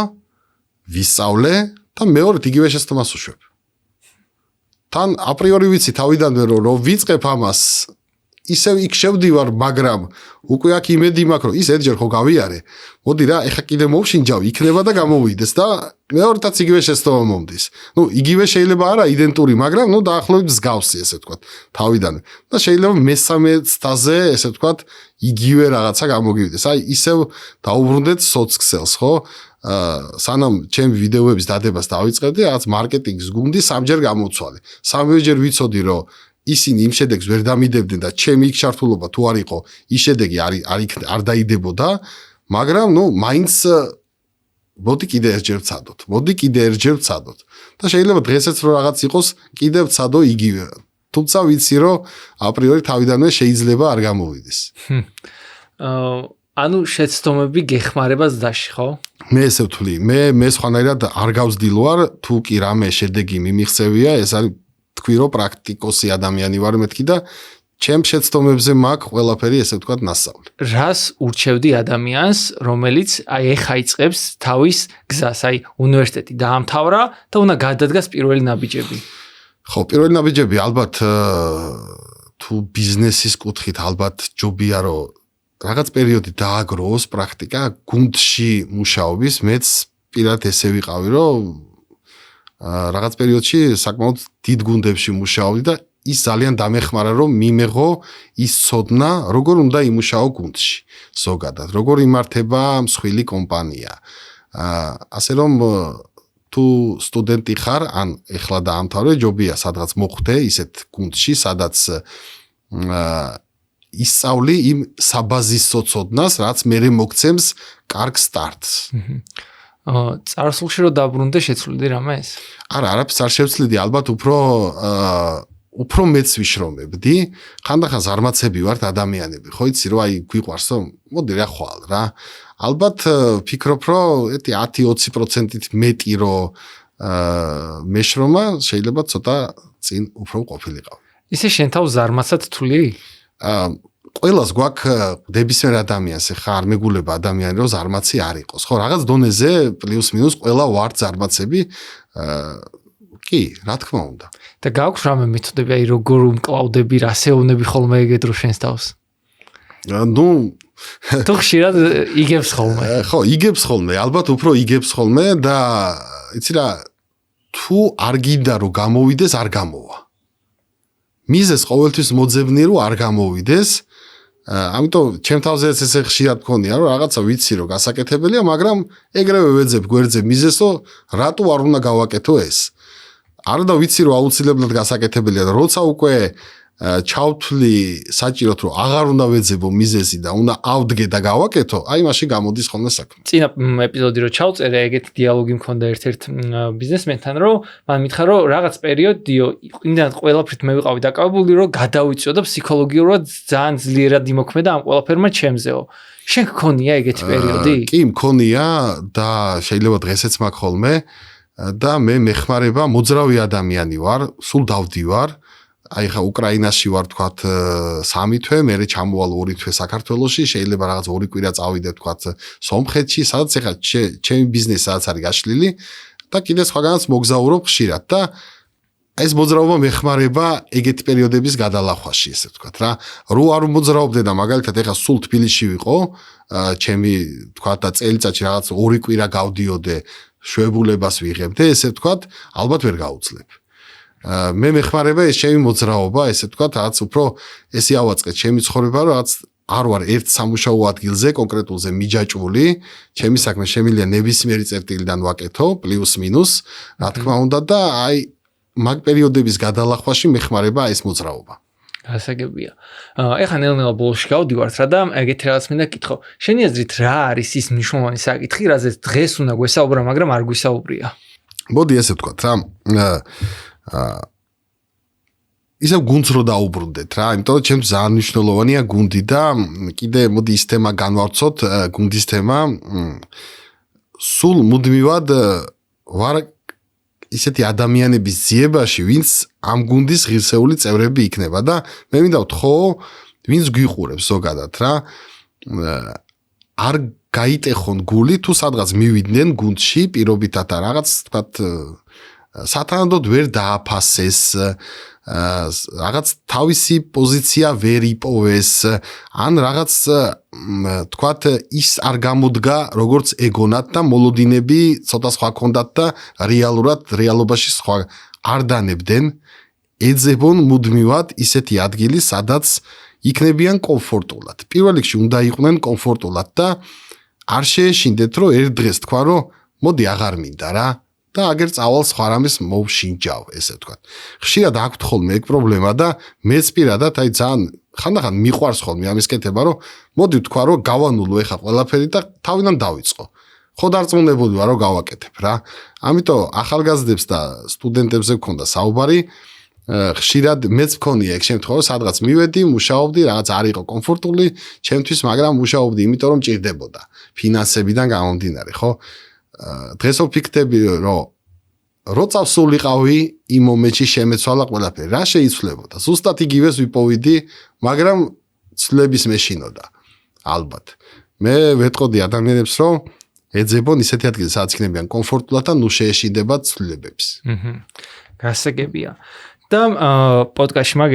ვისწავლე და მეორედ იგივე შეცდომას უშვებ. თან აპრიორი ვიცი თავიდანვე რომ ვიწყებ ამას, ისევ იქ შევდივარ, მაგრამ უკვე აქ იმედი მაქვს, რომ ის ერთჯერ ხო გავიარე. მოდი რა, ეხა კიდე მოვშინჯავ, იქნება და გამოვიდეს და მეორედაც იგივე შეცდომა მომდის. ნუ იგივე შეიძლება არა იდენტური, მაგრამ ნუ დაახლოებით მსგავსი, ესე ვთქვათ, თავიდანვე. და შეიძლება მესამე ცდაზე, ესე ვთქვათ, იგივე რაღაცა გამოგივიდეს. აი, ისევ დაუბრუნდეთ სოციქსელს, ხო? სანამ ჩემი ვიდეოების დადებას დავიწყებდი, რაღაც მარკეტინგის გუნდი სამჯერ გამოცვალე. სამჯერ ვიცოდი, რომ ისინი იმ შედეგს ვერ დამიდებდნენ და ჩემი იქ ჩართულობა თუ არ იყო, ის შედეგი არ დაიდებოდა, მაგრამ ნუ მაინც მოდი კიდე ერთჯერ ვცადოთ. და შეიძლება დღესაც რომ რაღაც იყოს, კიდე ვცადო იგივე. თუმცა ვიცი, რომ აპრიორი თავიდანვე შეიძლება არ გამოვიდეს. ანუ შეცდომები გეხმარება ზდაში, ხო? მე ესე ვთვლი, მე სხვანაირად არ გავსდილვარ, თუ კი რამე შედეგი მიმიღწევია, ეს არის თქვი რომ პრაქტიკოსი ადამიანი ვარ მეთქი და ჩემ შეცდომებზე მაქვს ყველაფერი ესე ვთქვათ ნასწავლი. რას ურჩევდი ადამიანს, რომელიც აი ეხა იწყებს თავის გზას, აი უნივერსიტეტი დაამთავრა და უნდა გადადგას პირველი ნაბიჯები. ხო, პირველი ნაბიჯები ალბათ თუ ბიზნესის კუთხით ალბათ ჯობია რომ რაღაც პერიოდი დააგროვოს პრაქტიკა გუნდში მუშაობის, მეც პირად ესე ვიყავი რომ რაღაც პერიოდში საკმაოდ დიდ გუნდებში მუშაობდი და ის ძალიან დამეხმარა რომ მიმეღო ის ცოდნა როგორ უნდა იმუშაო გუნდში ზოგადად როგორ იმართება მსხვილი კომპანია ასე რომ თუ სტუდენტი ხარ ან ეხლა დაამთავრე ჯობია სადღაც მოხვდე ისეთ გუნდში სადაც ისწავლი იმ საბაზისო ცოდნას რაც მერე მოგცემს კარგ სტარტს წარსულში რომ დაბრუნდე შეცვლიდი რამეს? არა, არაფერს არ შევცლიდი, ალბათ უფრო მეც ვიშრომებდი. ხანდახან ზარმაცები ვართ ადამიანები, ხო იცი რომ აი გვიყვარს რომ მოდი რა ხვალ რა. ალბათ ვფიქრობ რომ ეთი 10-20%-ით მეტი რომ მეშრომა შეიძლება ცოტა წინ უფრო ყოფილიყავ. ისე შენ თავს ზარმაცად თვლი? ყველას გვაქვს დებისმიერ ადამიანს ხა არ მეგულება ადამიანი რომ ზარმაცი არ იყოს ხო რაღაც დონეზე პლუს მინუს ყველა ვართ ზარმაცები კი რა თქმა უნდა და გაქვს რამე მეთოდები აი როგორ უმკლავდები რასეოვნები ხოლმე ეგეთ რო შენს თავს ნუ თუ ხშირად იგებს ხოლმე ხო იგებს ხოლმე ალბათ უფრო იგებს ხოლმე და იცი რა თუ არ გინდა რომ გამოვიდეს არ გამოვა მიზეს ყოველთვის მოძებნი რომ არ გამოვიდეს ამიტომ ჩემ თავზე ესე ხშირად მქონია რომ რაღაცა ვიცი რომ გასაკეთებელია მაგრამ ეგრევე ვეძებ გვერდზე მიზეს რომ რატო არ უნდა გავაკეთო ეს არა და ვიცი რომ აუცილებლად გასაკეთებელია და როცა უკვე ჩავთვლი საჭიროდ რომ აღარ უნდა ვეძებო მიზეზი და უნდა ავდგე და გავაკეთო, აი მაშინ გამოდის ხოლმე საქმე. წინა ეპიზოდი რო ჩავწერე, ეგეთი დიალოგი მქონდა ერთ-ერთ ბიზნესმენთან, რომ მან მითხრა, რომ რაღაც პერიოდიო იმდან ყველაფრით მე ვიყავი დაკავებული, რომ გადავიწვიო და ფსიქოლოგიურად ძალიან ძლიერად იმოქმედა ამ ყველაფერმა ჩემზეო. შენ გქონია ეგეთი პერიოდი? კი, მქონია და შეიძლება დღესაც მაქვს ხოლმე და მე მეხმარება მოძრავი ადამიანი ვარ, სულ დავდივარ. აი ხა უკრაინაში ვარ თქვათ 3 თვე, მე ჩამოვალ 2 თვე საქართველოში, შეიძლება რაღაც 2 კვირა წავიდე თქვათ სომხეთში, სადაც ეხა ჩემი ბიზნესი სადაც არის გაშლილი და კიდე სხვაგანაც მოგზაურობ ხშირად და ეს მოძრაობა მეხმარება ეგეთი პერიოდების გადალახვაში, ესე ვთქვათ რა. რო არ მოძრაობდე და მაგალითად ეხა სულ თბილისში ვიყო, ჩემი თქვათ და წელიწადში რაღაც 2 კვირა გავდიოდე, შვებულებას ვიღებდე, ესე ვთქვათ, ალბათ ვერ გაუძლებ. მე მეხმარება ეს ჩემი მოძრაობა, ესე ვთქვათ, რაღაც უფრო ესე ავაწყე ჩემი ცხოვრება, რომ რაღაც არ ვარ ერთ სამუშაო ადგილზე კონკრეტულზე მიჯაჭვული, ჩემი საქმე შემიძლია ნებისმიერი წერტილიდან ვაკეთო, პლუს მინუს, რა თქმა უნდა და აი მაგ პერიოდების გადალახვაში მეხმარება ეს მოძრაობა. გასაგებია. ეხლა ნელ-ნელა ბოლოში გავდივართ რა და ეგეთი რაღაც მინდა კითხო. შენი აზრით რა არის ის მნიშვნელოვანი საკითხი, რაზეც დღეს უნდა გვესაუბრა, მაგრამ არ გვისაუბრია? მოდი ესე ვთქვათ რა. ისევ გუნდს რო დაუბრუნდეთ რა, იმიტომ რომ ჩემს ძალიან მნიშვნელოვანია გუნდი და კიდე მოდი ის თემა განვავრცოთ, გუნდის თემა. სულ მუდმივად ვარ ისეთი ადამიანების ძიებაში, ვინც ამ გუნდის ღირსეული წევრები იქნება და მე მინდა ვთხოვ, ვინც გვიყურებს ზოგადად რა. არ გაიტეხონ გული თუ სადღაც მივიდნენ გუნდში პირობითად რაღაც თქვათ სათანადოდ ვერ დააფასეს, რაღაც თავისი პოზიცია ვერ იპოვეს, ან რაღაც თქვათ ის არ გამოდგა როგორც ეგონათ და მოლოდინები ცოტა სხვა ქონდათ და რეალობაში სხვა არ დანებდნენ, ეძებონ მუდმივად ისეთი ადგილი, სადაც იქნებიან კომფორტულად. პირველ რიგში უნდა იყვნენ კომფორტულად და არ შეეშინდეთ, რომ ერთ დღეს თქვა, რომ მოდი აღარ მინდა რა. და აგერ წავალ სხვა რამეს მოვშინჯავ, ესე ვთქვათ. ხშირად აქვთ ხოლმე ეგ პრობლემა და მეც პირადად აი ძალიან ხანდახან მიყვარს ხოლმე ამის კეთება, რომ მოდი ვთქვა, რომ გავანულო ეხა ყველაფერი და თავიდან დავიწყო. ხო დარწმუნებული ვარ, რომ გავაკეთებ რა. ამიტომ ახალგაზრდებს და სტუდენტებზე გქონდა საუბარი, ხშირად მეც მქონია ეგ შემთხვევა, სადღაც მივედი, მუშაობდი, რაღაც არ იყო კომფორტული ჩემთვის, მაგრამ მუშაობდი, იმიტომ რომ მჭირდებოდა ფინანსებიდან გამომდინარე, ხო? დღეს ვფიქრები, რომ რო წავსულიყავი იმ მომენტში შემეცვალა ყველაფერი, რა შეიცვლებოდა? ზუსტად იგივეს ვიპოვიდი, მაგრამ ცვლების მეშინოდა. ალბათ. მე ვეტყოდი ადამიანებს, რომ ეძებონ ისეთი ადგილი, სადაც იქნებიან კომფორტულად და ნუ შეეშინდებათ ცვლილებებს. გასაგებია. და პოდკასტში მაგ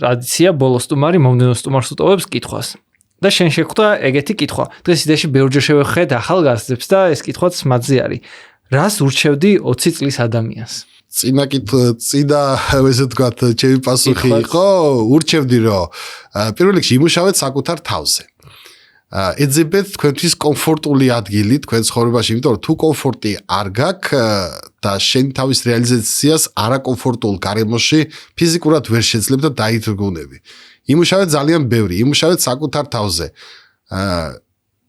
ტრადიცია ბოლოს სტუმარი მომდენო სტუმარს უტოვებს კითხვას. და შენ შეხვდა ეგეთი კითხვა. დღეს იდეაში ბევრჯერ შევხედე ახალგაზრდებს და ეს კითხვაც მათზე არის. რას ურჩევდი 20 წლის ადამიანს? წინა ესე ვთქვათ, ჩემი პასუხი იყო, ურჩევდი, რომ პირველ რიგში იმუშავეთ საკუთარ თავზე. ეძებეთ თქვენთვის კომფორტული ადგილი თქვენ ცხოვრებაში, იმიტომ რომ თუ კომფორტი არ გაქვს და შენ თავის რეალიზაციას არაკომფორტულ გარემოში ფიზიკურად ვერ შეძლებ და დაიძრგუნები. იმუშავეთ ძალიან ბევრი, იმუშავეთ საკუთარ თავზე.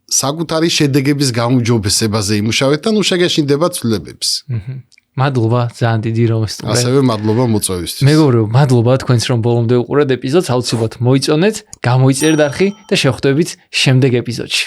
საკუთარი შედეგების გაუმჯობესებაზე იმუშავეთ და ნუ შეგეშინდება ცვლილებებს. მადლობა, ძალიან დიდი რომ სტუმრად. ასევე მადლობა მოწვევისთვის. მეგობრებო, მადლობა თქვენს რომ ბოლომდე უყურეთ ეპიზოდს, აუცილებლად მოიწონეთ, გამოიწერთ არხი და შევხვდებით შემდეგ ეპიზოდში.